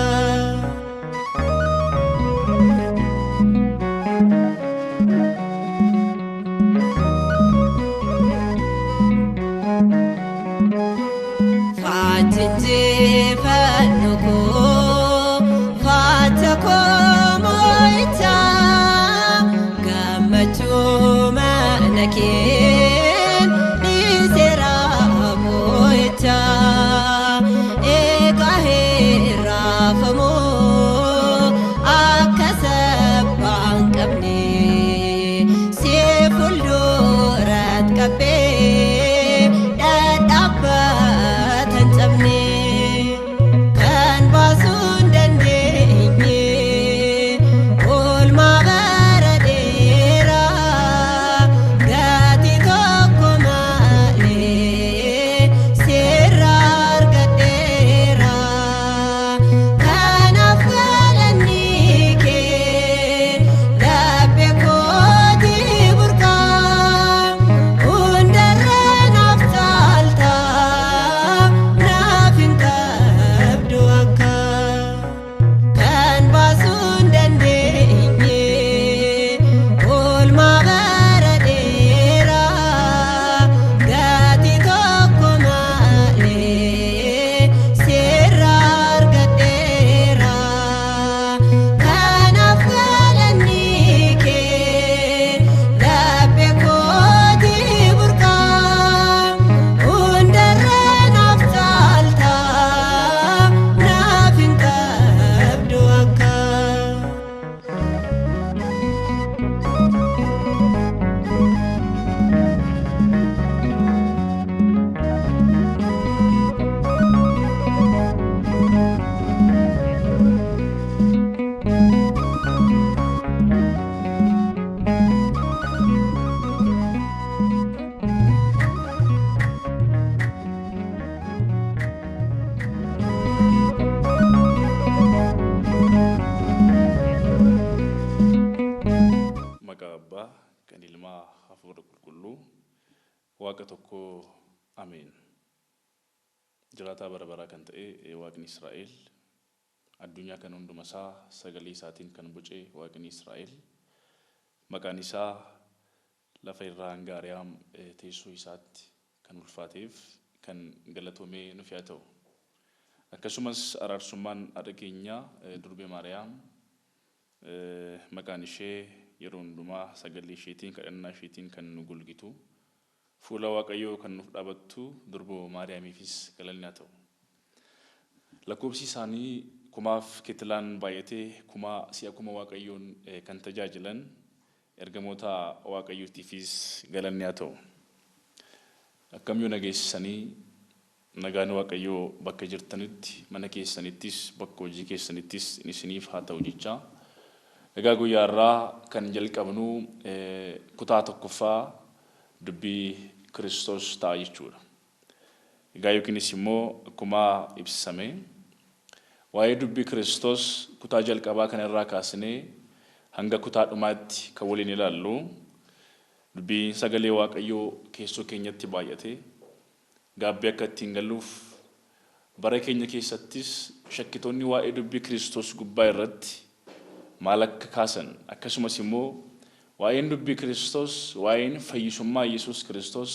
Faajjinjeefannu koo faata koo moo'ichaa gammachuu mana keen dhiiseera moo'ichaa eegaa heeraafamoo akka sabbaan qabne si fuulduratti qabee dhadhaabbata hin cabne kan baasuu hin dandeenye oolmaa bara dheeraa gatii tokko malee seerra argadheera kanaaf galanni kee laphee kootii burqaa hundarra naaf caalta naaf hin qabdu akka. Kan baasuu hin dandeenye oolmaa bara dheeraa gatii tokko malee seerra argadheera kanaaf galanni kee laphee kootii burqaa hundarra naaf caalta naaf hin qabdu akka. Maqaa Abbaa kan Ilmaa Hafuura Qulqulluu Waaqa tokkoo Ameen. Jiraataa bara baraa kan ta'e Waaqni Israa'el addunyaa kan hundumasaa sagalee isaatiin kan boce Waaqni Israa'el maqaan isaa lafa irraa hanga Ariyaam teessoo isaatti kan ulfaateef kan galatoomee nuuf haa ta'u. Akkasumas araarsummaan haadha keenyaa durbee Maariyaam maqaan ishee yeroo hundumaa sagalee isheetiin kadhannaa isheetiin kan nu gulgitu fuula Waaqayyoo kan nuuf dhaabattu durboo Maariyaamiifis galanni haa ta'u. Lakkoobsi isaanii kumaaf kitilaan baay'atee kuma Waaqayyoon kan tajaajilan ergamoota waaqayyootiifis galanni haa ta'u. Akkam yoo nageessanii nagaan waaqayyoo bakka jirtanitti mana keessanittis bakka hojii keessanittis isiniif haa ta'u jecha. Egaa guyyaa irraa kan jalqabnu kutaa tokkoffaa dubbii Kiristoos ta'a jechuudha. Egaa yookiinis immoo akkuma ibsame waa'ee dubbii Kiristoos kutaa jalqabaa kana irraa kaasnee hanga kutaa dhumaatti kan waliin ilaallu dubbii sagalee waaqayyoo keessoo keenyatti baay'ate gaabbii akka ittiin galluuf bara keenya keessattis shakkitoonni waa'ee dubbii Kiristoos gubbaa irratti maal akka kaasan akkasumas immoo waa'een dubbii Kiristoos waa'een fayyisummaa Yesuus Kiristoos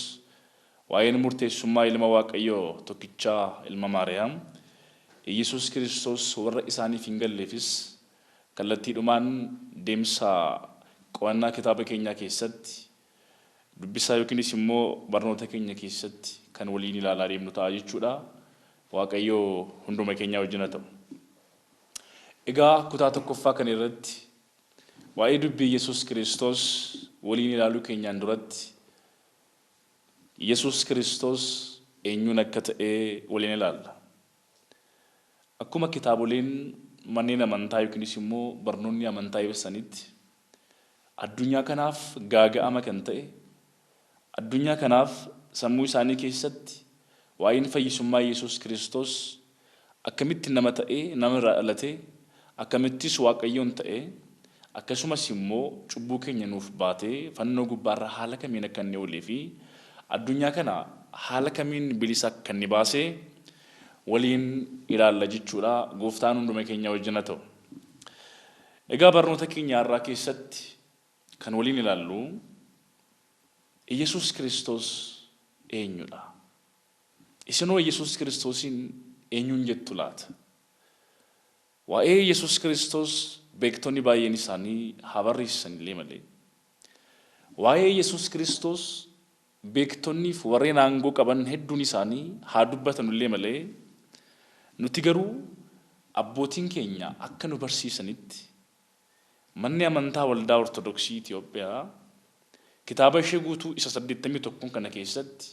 waa'een murteessummaa ilma waaqayyoo tokkichaa ilma Maariyaam Yesuus Kiristoos warra isaaniif hin galleefis kallattiidhumaan deemsa qo'annaa kitaaba keenyaa keessatti dubbisaa yookiinis immoo barnoota keenya keessatti kan waliin ilaalaa deemnu ta'a jechuudha. Waaqayyoo hunduma keenyaa wajjin haa ta'u. Egaa kutaa tokkoffaa kana irratti waa'ee dubbii Yesuus Kiristoos waliin ilaaluu keenyaan duratti Yesuus Kiristoos eenyuun akka ta'e waliin ilaalla. Akkuma kitaaboleen manneen amantaa yookiinis immoo barnoonni amantaa ibsanitti addunyaa kanaaf gaaga'ama kan ta'e addunyaa kanaaf sammuu isaanii keessatti waa'een fayyisummaa Yesuus Kiristoos akkamitti nama ta'e nama irraa dhalate akkamittis waaqayyoon ta'e akkasumas immoo cubbuu keenya nuuf baatee fannoo gubbaarra haala kamiin akka inni oolee fi addunyaa kana haala kamiin bilisa akka inni baasee waliin ilaalla jechuudha. Gooftaan hunduma keenya wajjin haa ta'u. Egaa barnoota keenya irraa keessatti kan waliin ilaallu Yesuus Kiristoos eenyudha? Isinoo Yesuus Kiristoosin eenyuun jettu laata? Waa'ee Yesuus Kiristoos beektonni baay'een isaanii haa barreessan illee malee waa'ee Yesuus Kiristoos beektonniif warreen aangoo qaban hedduun isaanii haa dubbatan illee malee nuti garuu abbootiin keenya akka nu barsiisanitti manni amantaa waldaa Ortodoksii Itoophiyaa kitaaba ishee guutuu isa 81 kana keessatti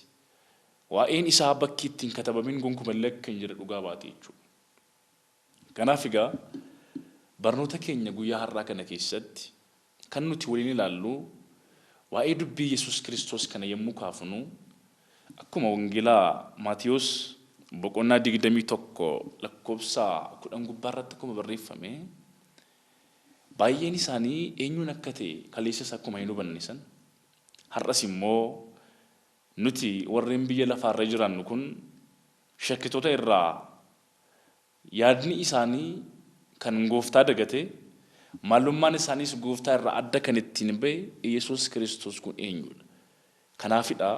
waa'een isaa bakki ittiin katabamin gonkumallee akka hin jirre dhugaa baate jechuudha. Kanaaf egaa barnoota keenya guyyaa har'aa kana keessatti kan nuti waliin ilaallu waa'ee dubbii Yesuus Kiristoos kana yommuu kaafnu akkuma wangeelaa Maatiyos boqonnaa 21 lakkoofsa 10 gubbaarratti akkuma barreeffame baay'een isaanii eenyuun akka ta'e kaleessas akkuma hin hubannisan har'as immoo nuti warreen biyya lafaarra jiraannu kun shakkitoota irraa yaadni isaanii kan gooftaa dagate maalummaan isaaniis gooftaa irraa adda kan ittiin ba'e Yesuus Kiristoos kun eenyudha? Kanaafidha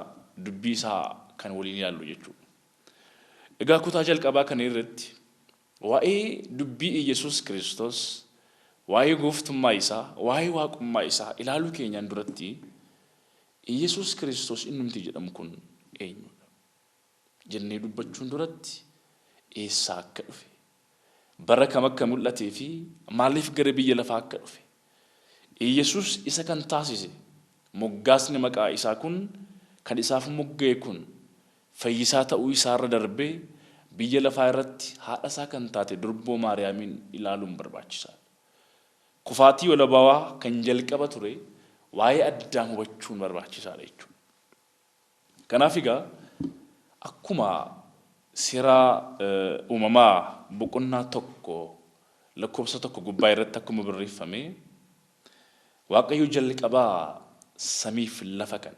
dubbii isaa kan waliin ilaallu jechuudha. Egaa kutaa jalqabaa kana irratti waa'ee dubbii Yesuus Kiristoos waa'ee gooftummaa isaa waa'ee waaqummaa isaa ilaaluu keenyaan duratti Yesuus Kiristoos innumti jedhamu kun eenyudha jennee dubbachuun duratti eessaa akka dhufe bara kam akka mul'atee fi maaliif gara biyya lafaa akka dhufe Yesuus isa kan taasise moggaasni maqaa isaa kun kan isaaf mogga'e kun fayyisaa ta'uu isaarra darbee biyya lafaa irratti haadha isaa kan taate durboo Maariyaamin ilaaluun barbaachisaadha. Kufaatii walabawaa kan jalqaba ture waa'ee addaan hubachuun barbaachisaadha jechuudha. Kanaaf egaa akkuma seera uumamaa boqonnaa tokko lakkoofsa tokko gubbaa irratti akkuma barreeffame Waaqayyo jalqabaa samiif lafa kan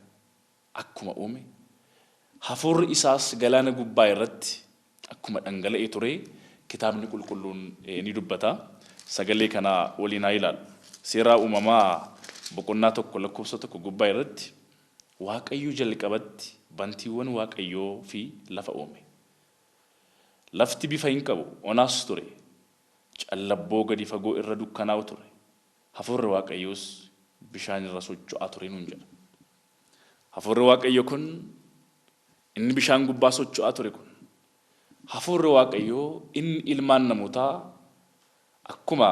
akkuma uume hafuurri isaas galaana gubbaa irratti akkuma dhangala'ee ture kitaabni qulqulluun ni dubbata. Sagalee kana waliin haa ilaallu. Seera uumamaa boqonnaa tokko lakkoofsa tokko gubbaa irratti Waaqayyo jalqabatti bantiiwwan Waaqayyoo fi lafa uume. Lafti bifa hin qabu onaas ture. Callabboo gadi fagoo irra dukkanaa'u ture. Hafuurri Waaqayyoos bishaan irra socho'aa ture nuun jedha. Hafuurri Waaqayyo kun inni bishaan gubbaa socho'aa ture kun hafuurri Waaqayyoo inni ilmaan namootaa akkuma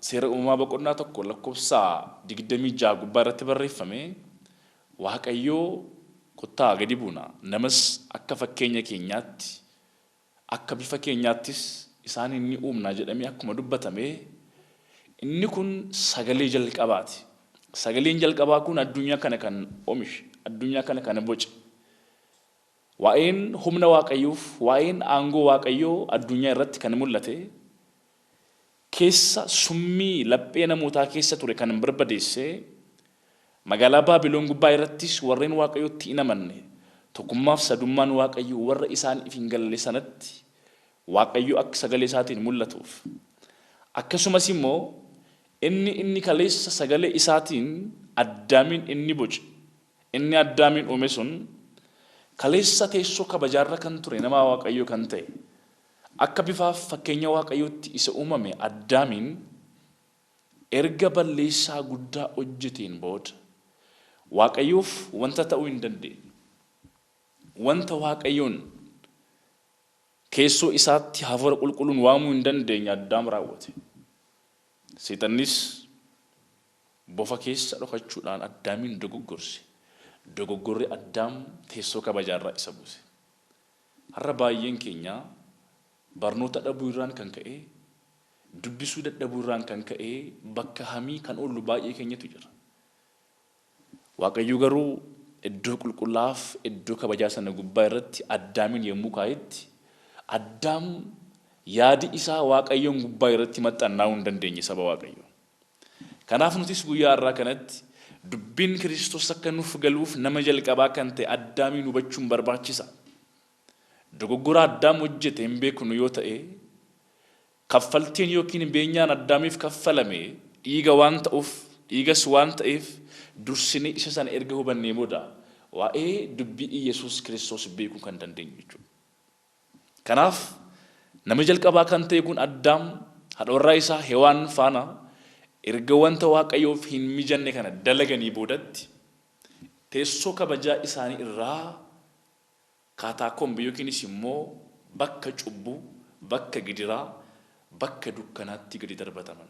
seera uumamaa boqonnaa tokko lakkoofsa 26 gubbaa irratti barreeffame Waaqayyoo kottaa gadi buuna namas akka fakkeenya keenyaatti akka bifa keenyaattis isaan inni uumna jedhamee akkuma dubbatame inni kun sagalee jalqabaati. Sagaleen jalqabaa kun addunyaa kana kan oomishe, addunyaa kana kan boce. Waa'een humna Waaqayyoof, waa'een aangoo Waaqayyoo addunyaa irratti kan mul'ate keessa summii laphee namootaa keessa ture kan barbadeesse magaalaa Baabiloon gubbaa irrattis warreen Waaqayyootti hin amanne tokkummaaf sadummaan Waaqayyoo warra isaaniif hin galle sanatti Waaqayyoo akka sagalee isaatiin mul'atuuf akkasumas immoo inni kaleessa sagalee isaatiin Addaamiin inni boce inni Addaamiin uume sun kaleessa teessoo kabajaarra kan ture nama Waaqayyoo kan ta'e akka bifaaf fakkeenya Waaqayyootti isa uumame Addaamiin erga balleessaa guddaa hojjeteen booda Waaqayyoof wanta ta'uu hin dandeenye wanta Waaqayyoon keessoo isaatti hafuura qulqulluun waamuu hin dandeenye Addaam raawwate. Seexannis bofa keessa dhokachuudhaan Addaamiin dogoggorse. Dogoggorri Addaam teessoo kabajaarraa isa buuse. Har'a baay'een keenya barnoota dhabuu irraan kan ka'e dubbisuu dadhabuu irraan kan ka'e bakka hamii kan oollu baay'ee keenyatu jira. Waaqayyo garuu iddoo qulqullaaf iddoo kabajaa sana gubbaa irratti Addaamiin yommuu kaa'etti Addaam yaadi isaa Waaqayyoon gubbaa irratti maxxannaa'uu hin dandeenye saba Waaqayyo. Kanaaf nutis guyyaa irraa kanatti dubbiin Kiristoos akka nuuf galuuf nama jalqabaa kan ta'e Addaamiin hubachuun barbaachisa. Dogoggora Addaam hojjete hin beeknu yoo ta'e kaffaltiin yookiin beenyaan Addaamiif kaffalame dhiiga waan ta'uuf dhiigas waan ta'eef dursinee isa sana erga hubannee booda waa'ee dubbii Yesuus Kiristoos beekuu kan dandeenyu jechuudha. Kanaaf nama jalqabaa kan ta'e kun Addaam haadha warraa isaa Hewaan faana erga wanta Waaqayyoof hin mijanne kana dalaganii boodatti teessoo kabajaa isaanii irraa kaataakombii yookiinis immoo bakka cubbuu, bakka gidiraa, bakka dukkanaatti gadi darbataman.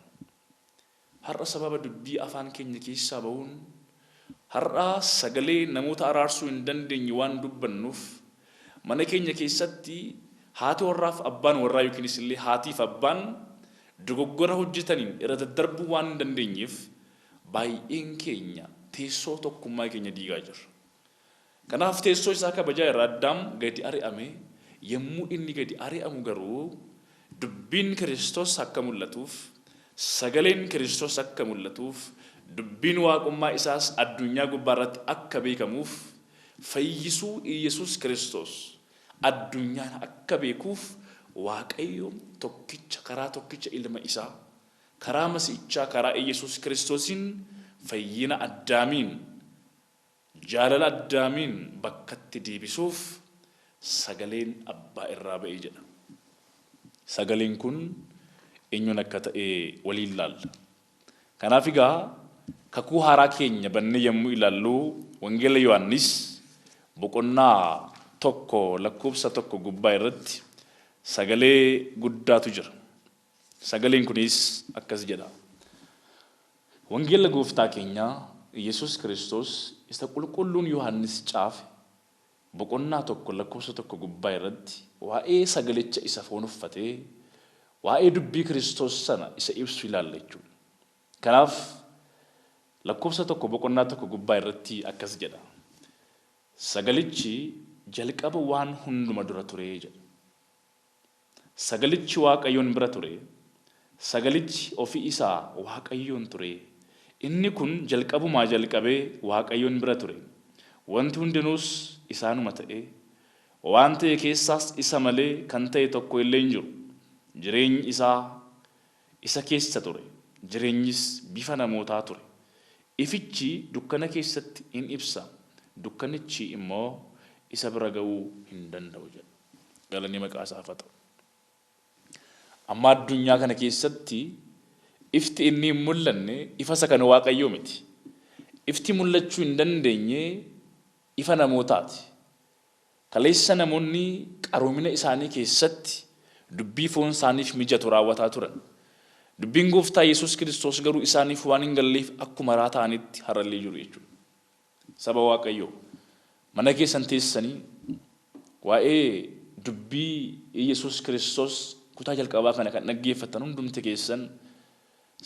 Har'a sababa dubbii afaan keenya keessaa bahuun har'a sagalee namoota araarsuu hin dandeenye waan dubbannuuf mana keenya keessatti haati warraaf abbaan warraa yookiinis illee haatiif abbaan dogoggora hojjetaniin irra daddarbuu waan hin dandeenyeef baay'een keenya teessoo tokkummaa keenya diigaa jirra. Kanaaf teessoo isaa kabajaa irraa Addaam gadi ari'ame yommuu inni gadi ari'amu garuu dubbiin Kiristoos akka mul'atuuf sagaleen Kiristoos akka mul'atuuf dubbiin waaqummaa isaas addunyaa gubbaa irratti akka beekamuuf fayyisuu Yesuus Kiristoos addunyaan akka beekuuf Waaqayyo karaa tokkicha ilma isaa karaa Masiichaa karaa Yesuus Kiristoosiin fayyina Addaamiin jaalala Addaamiin bakkatti deebisuuf sagaleen abbaa irraa ba'ee jedha. Sagaleen kun eenyuun akka ta'e waliin ilaalla. Kanaaf egaa kakuu haaraa keenya bannee yommuu ilaallu wangeela Yohaannis boqonnaa 1 lakkoofsa 1 gubbaa irratti sagalee guddaatu jira. Sagaleen kunis akkas jedha. Wangeela gooftaa keenya Yesuus Kiristoos isa qulqulluun Yohaannis caafe boqonnaa 1 lakkoofsa 1 gubbaa irratti waa'ee sagalicha isa foon uffatee waa'ee dubbii Kiristoos sana isa ibsu ilaalla jechuudha. Kanaaf lakkoofsa 1 boqonnaa 1 gubbaa irratti akkas jedha. Sagalichi jalqaba waan hunduma dura ture jedha. Sagalichi Waaqayyoon bira ture. Sagalichi ofii isaa Waaqayyoon ture. Inni kun jalqabumaa jalqabee Waaqayyoon bira ture. Wanti hundinuus isaanuma ta'e. Waan ta'e keessaas isa malee kan ta'e tokko illee hin jiru. Jireenyi isaa isa keessa ture. Jireenyis bifa namootaa ture. Ifichi dukkana keessatti in ibsa. Dukkanichi immoo isa bira ga'uu hin danda'u jedha. Galanni maqaa isaaf haa ta'u. Amma addunyaa kana keessatti ifti inni hin mul'anne ifa isa kan Waaqayyoo miti. Ifti mul'achuu hin dandeenye ifa namootaati. Kaleessa namoonni qaroomina isaanii keessatti dubbii foon isaaniif mijatu raawwataa turan. Dubbiin gooftaa Yesuus Kiristoos garuu isaaniif waan hin galleef akkuma raataanitti harallee jiru jechuudha. Saba Waaqayyoo mana keessan teessanii waa'ee dubbii Yesuus Kiristoos kutaa jalqabaa kana kan dhaggeeffatan hundumti keessan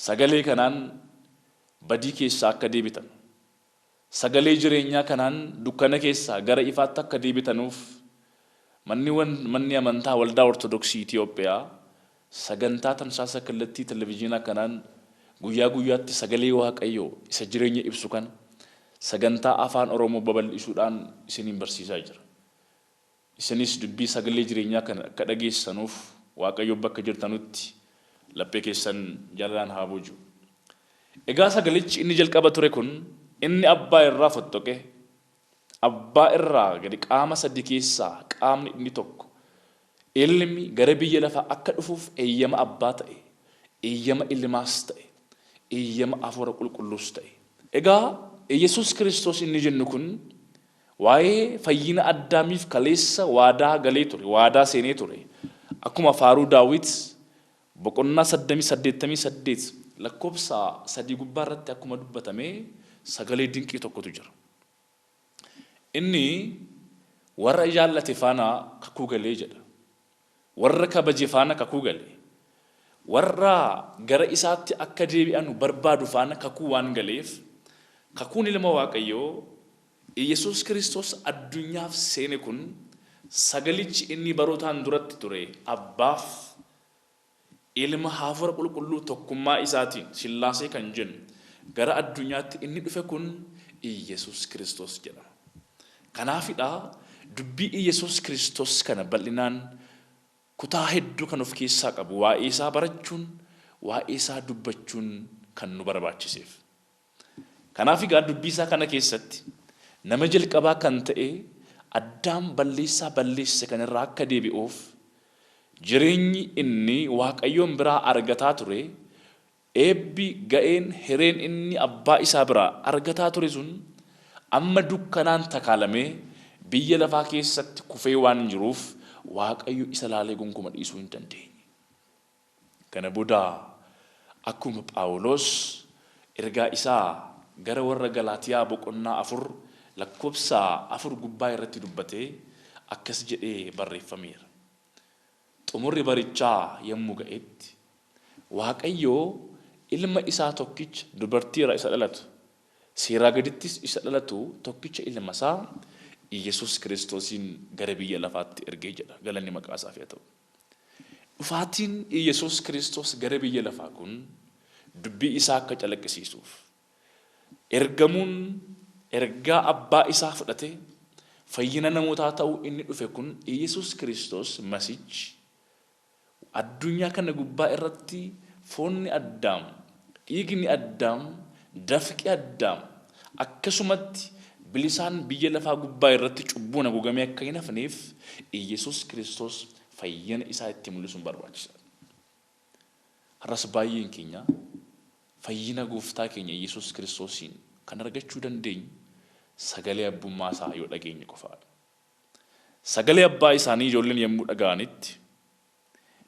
sagalee kanaan badii keessaa akka deebitan, sagalee jireenyaa kanaan dukkana keessaa gara ifaatti akka deebitanuuf manni amantaa waldaa Ortodoksii Itoophiyaa sagantaa tamsaasa kallattii televezyiinaa kanaan guyyaa guyyaatti sagalee Waaqayyoo isa jireenya ibsu kan sagantaa afaan Oromoo babal'isuudhaan isiniin barsiisaa jira. Isinis dubbii sagalee jireenyaa kana akka dhageessanuuf Waaqayyo bakka jirtanutti laphee keessan jalaan haa boju. Egaa sagalichi inni jalqaba ture kun inni abbaa irraa fottoqe, abbaa irraa gadi qaama sadii keessaa qaamni inni tokko ilmi gara biyya lafaa akka dhufuuf eeyyama abbaa ta'e, eeyyama ilmaas ta'e, eeyyama hafuura qulqulluus ta'e. Egaa Yesuus Kiristoos inni jennu kun waa'ee fayyina Addaamiif kaleessa waadaa galee ture, waadaa seenee ture. Akkuma faaruu Daawit boqonnaa 88 lakkoofsa 3 gubbaa irratti akkuma dubbatame sagalee dinqii tokkotu jira. Inni warra jaallate faana kakuu galee jedha. Warra kabaje faana kakuu galee. Warra gara isaatti akka deebi'an barbaadu faana kakuu waan galeef kakuun ilma Waaqayyoo Yesuus Kiristoos addunyaaf seene kun sagalichi inni barootaan duratti ture abbaaf ilma hafuura qulqulluu tokkummaa isaatiin Sillaasee kan jennu gara addunyaatti inni dhufe kun Yesuus Kiristoos jedhama. Kanaafidha dubbii Yesuus Kiristoos kana bal'inaan kutaa hedduu kan of keessaa qabu waa'ee isaa barachuun, waa'ee isaa dubbachuun kan nu barbaachiseef. Kanaaf egaa dubbii isaa kana keessatti nama jalqabaa kan ta'e Addaam balleesse kan irraa akka deebi'uuf jireenyi inni Waaqayyoon biraa argataa ture, eebbi ga'een hireen inni abbaa isaa biraa argataa ture sun amma dukkanaan takaalamee biyya lafaa keessatti kufee waan jiruuf Waaqayyo isa laalee gonkumaa dhiisuu hin dandeenye. Kana booda akkuma Phaawulos ergaa isaa gara warra Galaatiyaa boqonnaa 4 lakkoofsa 4 gubbaa irratti dubbatee akkas jedhee barreeffameera. Xumurri barichaa yommuu ga'etti Waaqayyo ilma isaa tokkicha dubartiirraa isa dhalatu, seeraa gadittis isa dhalatu tokkicha ilma isaa Yesuus Kiristoosiin gara biyya lafaatti ergee jedha. Galanni maqaa isaaf haa ta'u. Dhufaatiin Yesuus Kiristoos gara biyya lafaa kun dubbii isaa akka calaqqisiisuuf ergamuun ergaa abbaa isaa fudhate fayyina namootaa ta'uu inni dhufe kun Yesuus Kiristoos masichi addunyaa kana gubbaa irratti foonni Addaam, dhiigni Addaam, dafqi Addaam akkasumatti bilisaan biyya lafaa gubbaa irratti cubbuun haguugamee akka hin hafneef Yesuus Kiristoos fayyina isaa itti mul'isuun barbaachisaadha. Har'as baay'een keenya fayyina gooftaa keenya Yesuus Kiristoosiin kan argachuu dandeenyu sagalee abbummaa isaa yoo dhageenye qofaadha. Sagalee abbaa isaanii ijoolleen yommuu dhaga'anitti,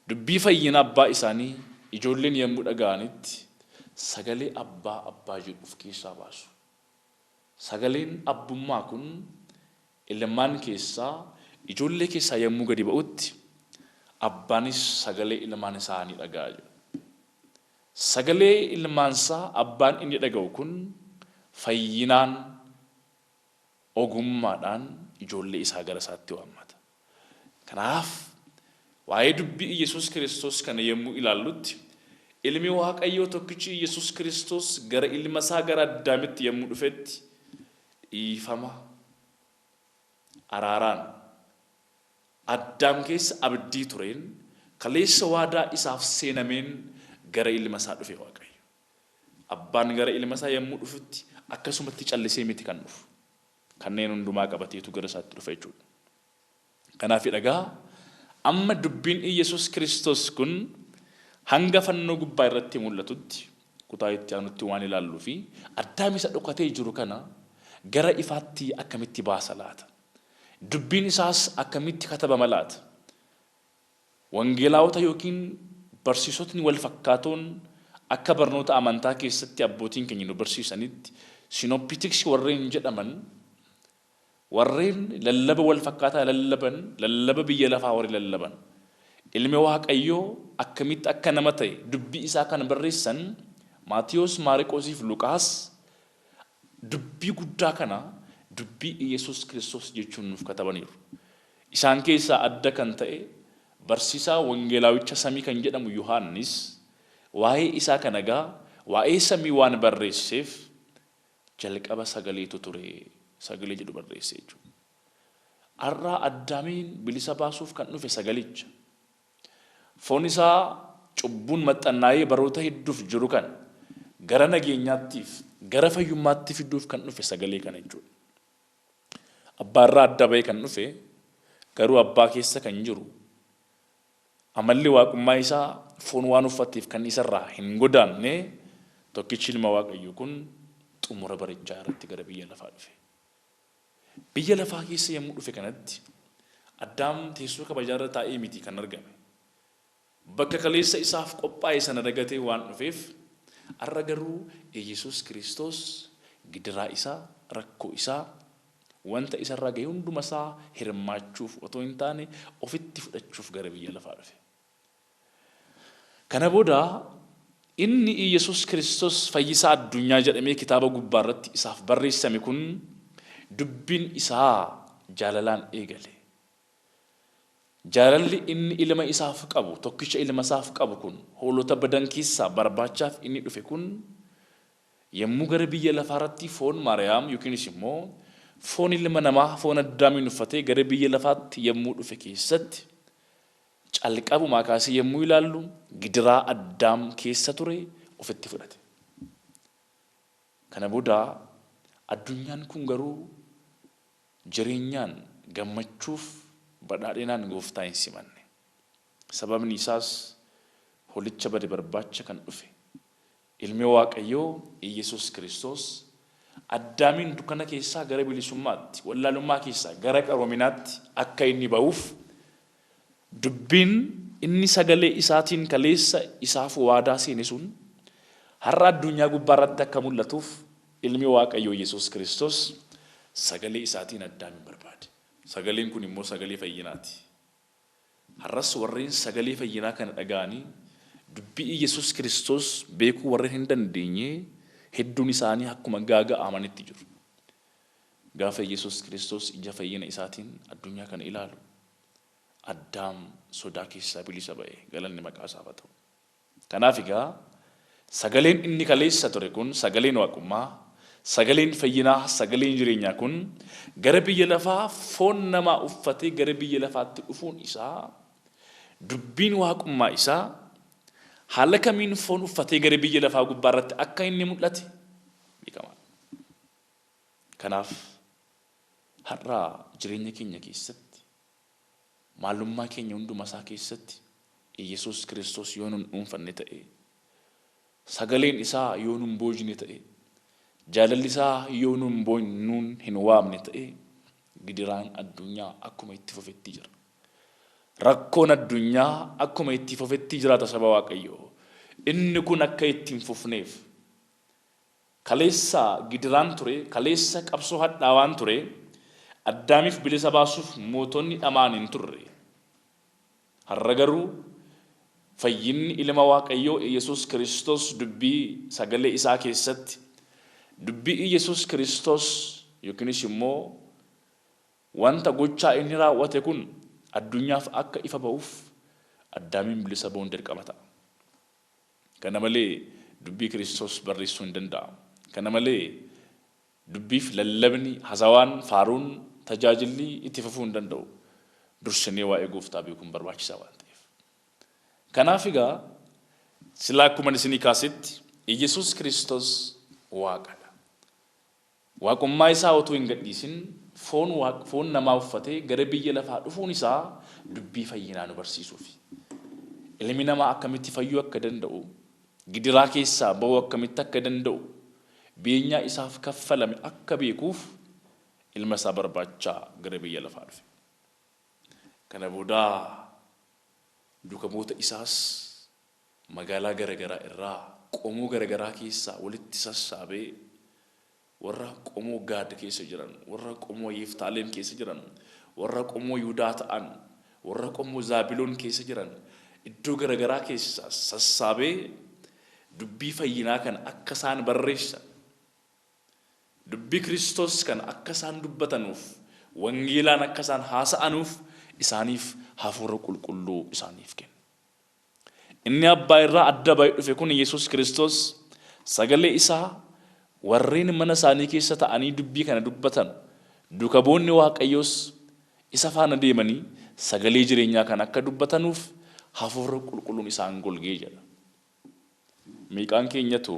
dubbii fayyina abbaa isaanii ijoolleen yommuu dhaga'anitti sagalee abbaa jedhu of keessaa baasu. Sagaleen abbummaa kun ilmaan keessaa ijoollee keessaa yommuu gadi ba'utti abbaanis sagalee ilmaan isaanii dhaga'a jedhu. Sagalee ilmaansaa abbaan inni dhaga'u kun fayyinaan ogummaadhaan ijoollee isaa gara isaatti waammata. Kanaaf waa'ee dubbii Yesuus Kiristoos kana yommuu ilaallutti ilmi Waaqayyoo tokkichi Yesuus Kiristoos gara ilma isaa gara Addaamitti yommuu dhufetti dhiifama araaraan Addaam keessa abdii tureen kaleessa waadaa isaaf seenameen gara ilma isaa dhufe Waaqayyo. Abbaan gara ilma isaa yommuu dhufutti akkasumatti callisee miti kan dhufu. Kanneen hundumaa qabateetu gara isaatti dhufe jechuudha. Kanaaf dhagaa amma dubbiin Yesuus Kiristoos kun hanga fannoo gubbaa irratti mul'atutti kutaa itti aanutti waan ilaalluu fi Addaam isa dhokatee jiru kana gara ifaatti akkamitti baasa laata? Dubbiin isaas akkamitti katabama laata? Wangeelaawota yookiin barsiisotni wal fakkaatoon akka barnoota amantaa keessatti abbootiin keenya nu barsiisanitti sinoptics warreen jedhaman warreen lallaba wal fakkaataa lallaban lallaba biyya lafaa warri lallaban ilmi waaqayyoo akkamitti akka nama ta'e dubbii isaa kan barreessan Maatiyos, Maarqoosii fi Luqaas dubbii guddaa kana dubbii Yesuus Kiristoos jechuun nuuf katabaniiru. Isaan keessaa adda kan ta'e barsiisaa wangeelaawicha samii kan jedhamu Yohaannis waa'ee isaa kana gaa waa'ee samii waan barreesseef jalqaba sagaleetu ture sagalee jedhu barreesse jechuudha. Arraa Addaamiin bilisa baasuuf kan dhufe sagalicha. Foon isaa cubbuun maxxannaa'ee baroota hedduuf jiru kan gara nageenyaattiif gara fayyummaatti fiduuf kan dhufe sagalee kana jechuudha. Abbaarraa adda ba'ee kan dhufe garuu abbaa keessa kan jiru amalli waaqummaa isaa foon waan uffateef kan isarraa hin godaanne tokkichi ilma waaqayyoo kun xumura barichaa irratti gara biyya lafaa dhufe. Biyya lafaa keessa yommuu dhufe kanatti Addaam teessoo kabajaa irra taa'ee miti kan argame. Bakka kaleessa isaaf qophaa'e sana dagatee waan dhufeef har'a garuu Yesuus Kiristoos gidiraa isaa rakkoo isaa wanta isarraa ga'e hunduma isaa hirmaachuuf otoo hin taane ofitti fudhachuuf gara biyya lafaa dhufe. Kana booda inni Yesuus Kiristoos fayyisaa addunyaa jedhamee kitaaba gubbaa irratti isaaf barreessame kun dubbiin isaa jaalalaan eegale. Jaalalli inni ilma isaaf qabu tokkicha ilma isaaf qabu kun hoolota badan keessaa barbaachaaf inni dhufe kun yommuu gara biyya lafaa irratti foon Maariyaam yookiinis immoo foon ilma namaa foon Addaamiin uffatee gara biyya lafaatti yommuu dhufe keessatti calqabumaa kaasee yommuu ilaallu gidiraa Addaam keessa ture ofitti fudhate. Kana booda addunyaan kun garuu jireenyaan gammachuuf badhaadhinaan gooftaa hin simanne. Sababni isaas holicha bade barbaacha kan dhufe ilmi waaqayyoo Yesuus Kiristoos Addaamiin dukkana keessaa gara bilisummaatti wallaalummaa keessaa gara qaroominaatti akka inni ba'uuf dubbiin inni sagalee isaatiin kaleessa isaaf waadaa seene sun har'a addunyaa gubbaa irratti akka mul'atuuf ilmi waaqayyoo Yesuus Kiristoos sagalee isaatiin Addaamiin barbaade. Sagaleen kun immoo sagalee fayyinaati. Har'as warreen sagalee fayyinaa kana dhaga'anii dubbii Yesuus Kiristoos beekuu warreen hin dandeenye hedduun isaanii akkuma gaaga'amanitti jiru. Gaafa Yesuus Kiristoos ija fayyina isaatiin addunyaa kana ilaalu Addaam sodaa keessaa bilisa ba'e galanni maqaa isaaf haa ta'u. Kanaaf egaa sagaleen inni kaleessa ture kun sagaleen waaqummaa sagaleen fayyinaa sagaleen jireenyaa kun gara biyya lafaa foon namaa uffatee gara biyya lafaatti dhufuun isaa dubbiin waaqummaa isaa haala kamiin foon uffatee gara biyya lafaa gubbaa irratti akka inni mul'ate beekama. Kanaaf har'a jireenya keenya keessatti maalummaa keenya hunduma isaa keessatti Yesuus Kiristoos yoo nun dhuunfanne ta'e sagaleen isaa yoo nun boojine ta'e jaalalli isaa yoo nuun hin waamne ta'e gidiraan addunyaa akkuma itti fufetti jira. Rakkoon addunyaa akkuma itti fufetti jiraata saba waaqayyoo. Inni kun akka itti hin fufneef kaleessa gidiraan ture kaleessa qabsoo hadhaawaan ture Addaamiif bilisa baasuuf mootonni dhamaan hin turre. Har'a garuu fayyinni ilma waaqayyoo Yesuus Kiristoos dubbii sagalee isaa keessatti dubbii Yesuus Kiristoos yookiinis immoo wanta gochaa inni raawwate kun addunyaaf akka ifa ba'uuf Addaamiin bilisa ba'uun dirqama ta'a. Kana malee dubbii Kiristoos barreessuu hin danda'amu. Kana malee dubbiif lallabni hazawaan faaruun tajaajilli itti fufuu hin danda'u. Dursinee waa'ee gooftaa beekuun barbaachisaa waan ta'eef. Kanaaf egaa silaa akkuma isinii kaasetti Yesuus Kiristoos waaqadha. Waaqummaa isaa otoo hin gadhiisin foon namaa uffatee gara biyya lafaa dhufuun isaa dubbii fayyinaa nu barsiisuufi. Ilmi namaa akkamitti fayyuu akka danda'u, gidiraa keessaa ba'uu akkamitti akka danda'u, beenyaa isaaf kaffalame akka beekuuf ilma isaa barbaachaa gara biyya lafaa dhufe. Kana booda dukamoota isaas magaalaa gara garaa irraa qomoo garagaraa keessaa walitti sassaabee warra qomoo Gaad keessa jiran, warra qomoo Yiftaalem keessa jiran, warra qomoo Yihudaa ta'an, warra qomoo Zaabiloon keessa jiran iddoo garagaraa keessaa sassaabee dubbii fayyinaa kan akka isaan barreessan, dubbii Kiristoos kan akka isaan dubbatanuuf, wangeelaan akka isaan haasa'anuuf isaaniif hafuura qulqulluu isaaniif kenna. Inni abbaa irraa adda ba'ee dhufe kun Yesuus Kiristoos sagalee isaa warreen mana isaanii keessa ta'anii dubbii kana dubbatan duuka bu'oonni Waaqayyoos isa faana deemanii sagalee jireenyaa kan akka dubbatanuuf hafuura qulqulluun isaan golgee jedha. Meeqaan keenyatu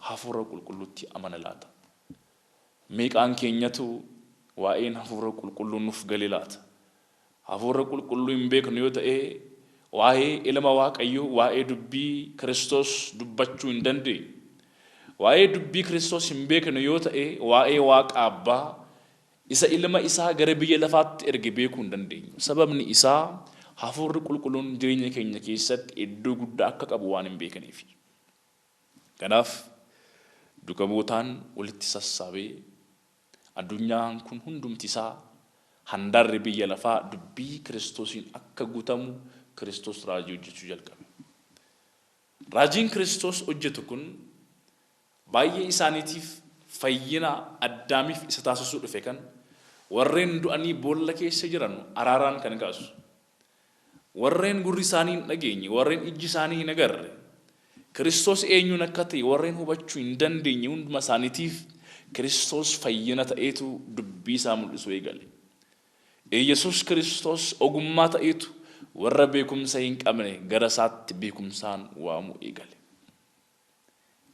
hafuura qulqulluutti amana laata? Meeqaan keenyatu waa'een hafuura qulqulluu nuuf galee laata? Hafuura qulqulluu hin beeknu yoo ta'e waa'ee ilma Waaqayyoo, waa'ee dubbii Kiristoos dubbachuu hin dandeenye. Waa'ee dubbii Kiristoos hin beeknu yoo ta'e waa'ee Waaqa Abbaa isa ilma isaa gara biyya lafaatti erge beekuu hin dandeenyu. Sababni isaa hafuurri qulqulluun jireenya keenya keessatti iddoo guddaa akka qabu waan hin beekaniif. Kanaaf duuka bu'ootaan walitti sassaabee addunyaan kun hundumti isaa handaarri biyya lafaa dubbii Kiristoosiin akka guutamu Kiristoos raajii hojjechuu jalqabe. Raajiin Kiristoos hojjetu kun baay'ee isaaniitiif fayyina addaamiif isa taasisuu dhufe kan warreen du'anii boolla keessa jiran araaraan kan kaasu, warreen gurri isaanii hin dhageenye, warreen ijji isaanii hin agarre, Kiristoos eenyuun akka ta'e warreen hubachuu hin dandeenye hunduma isaaniitiif Kiristoos fayyina ta'eetu dubbii isaa mul'isuu eegale. Yesuus Kiristoos ogummaa ta'eetu warra beekumsa hin qabne gara isaatti beekumsaan waamuu eegale.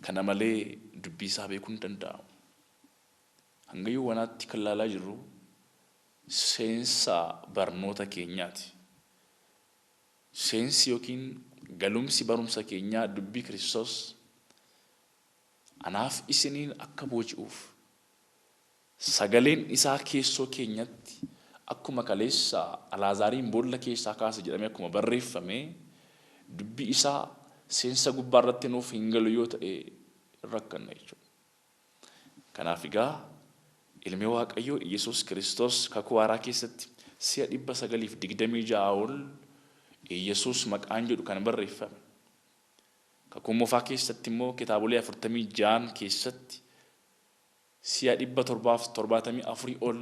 Kana malee dubbii isaa beekuu hin danda'amu. Hanga yoo wanaatti kan laalaa jirru seensa barnoota keenyaati. Seensi yookiin galumsi barumsa keenyaa dubbii Kiristoos anaaf isiniin akka booji'uuf sagaleen isaa keessoo keenyatti akkuma kaleessa Alaazaariin boolla keessaa kaase jedhamee akkuma barreeffame dubbii isaa seensa gubbaa irratti nuuf hin galu yoo ta'e rakkanna jechuudha. Kanaaf egaa ilmi Waaqayyoo Yesuus Kiristoos kakuu haaraa keessatti si'a 926 ol Yesuus maqaan jedhu kan barreeffame. Kakuu moofaa keessatti immoo kitaabolee 46 keessatti si'a 774 ol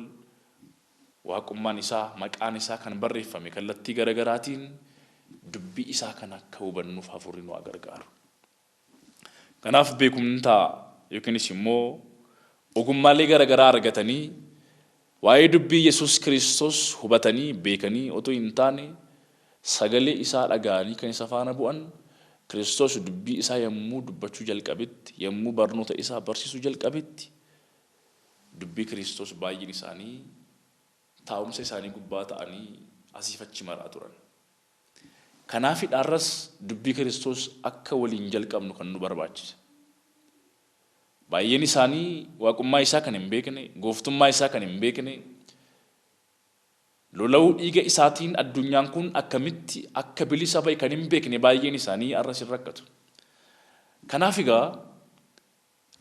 waaqummaan isaa maqaan isaa kan barreeffame kallattii garagaraatiin dubbii isaa kan akka hubannuuf hafuurri nu gargaaru. Kanaaf beekumtaa yookiinis immoo ogummaalee garagaraa argatanii waa'ee dubbii Yesuus Kiristoos hubatanii beekanii otoo hin taane sagalee isaa dhaga'anii kan isa faana bu'an Kiristoos dubbii isaa yommuu dubbachuu jalqabetti, yommuu barnoota isaa barsiisuu jalqabetti dubbii Kiristoos baay'een isaanii taa'umsa isaanii gubbaa ta'anii asiif achi maraa turan. Kanaaf hidhaarras dubbii Kiristoos akka waliin jalqabnu kan nu barbaachise. Baay'een isaanii waaqummaa isaa kan hin beekne, gooftummaa isaa kan hin beekne, lola'uu dhiiga isaatiin addunyaan kun akkamitti akka bilisa bahe kan hin beekne baay'een isaanii arras hin rakkatu. Kanaaf egaa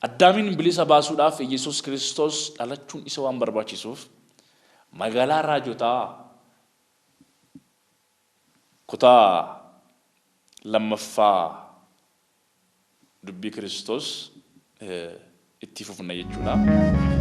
Addaamiin bilisa baasuudhaaf Yesuus Kiristoos dhalachuun isa waan barbaachisuuf magaalaa raajotaa kutaa lammaffaa dubbii Kiristoos itti fufna jechuudha.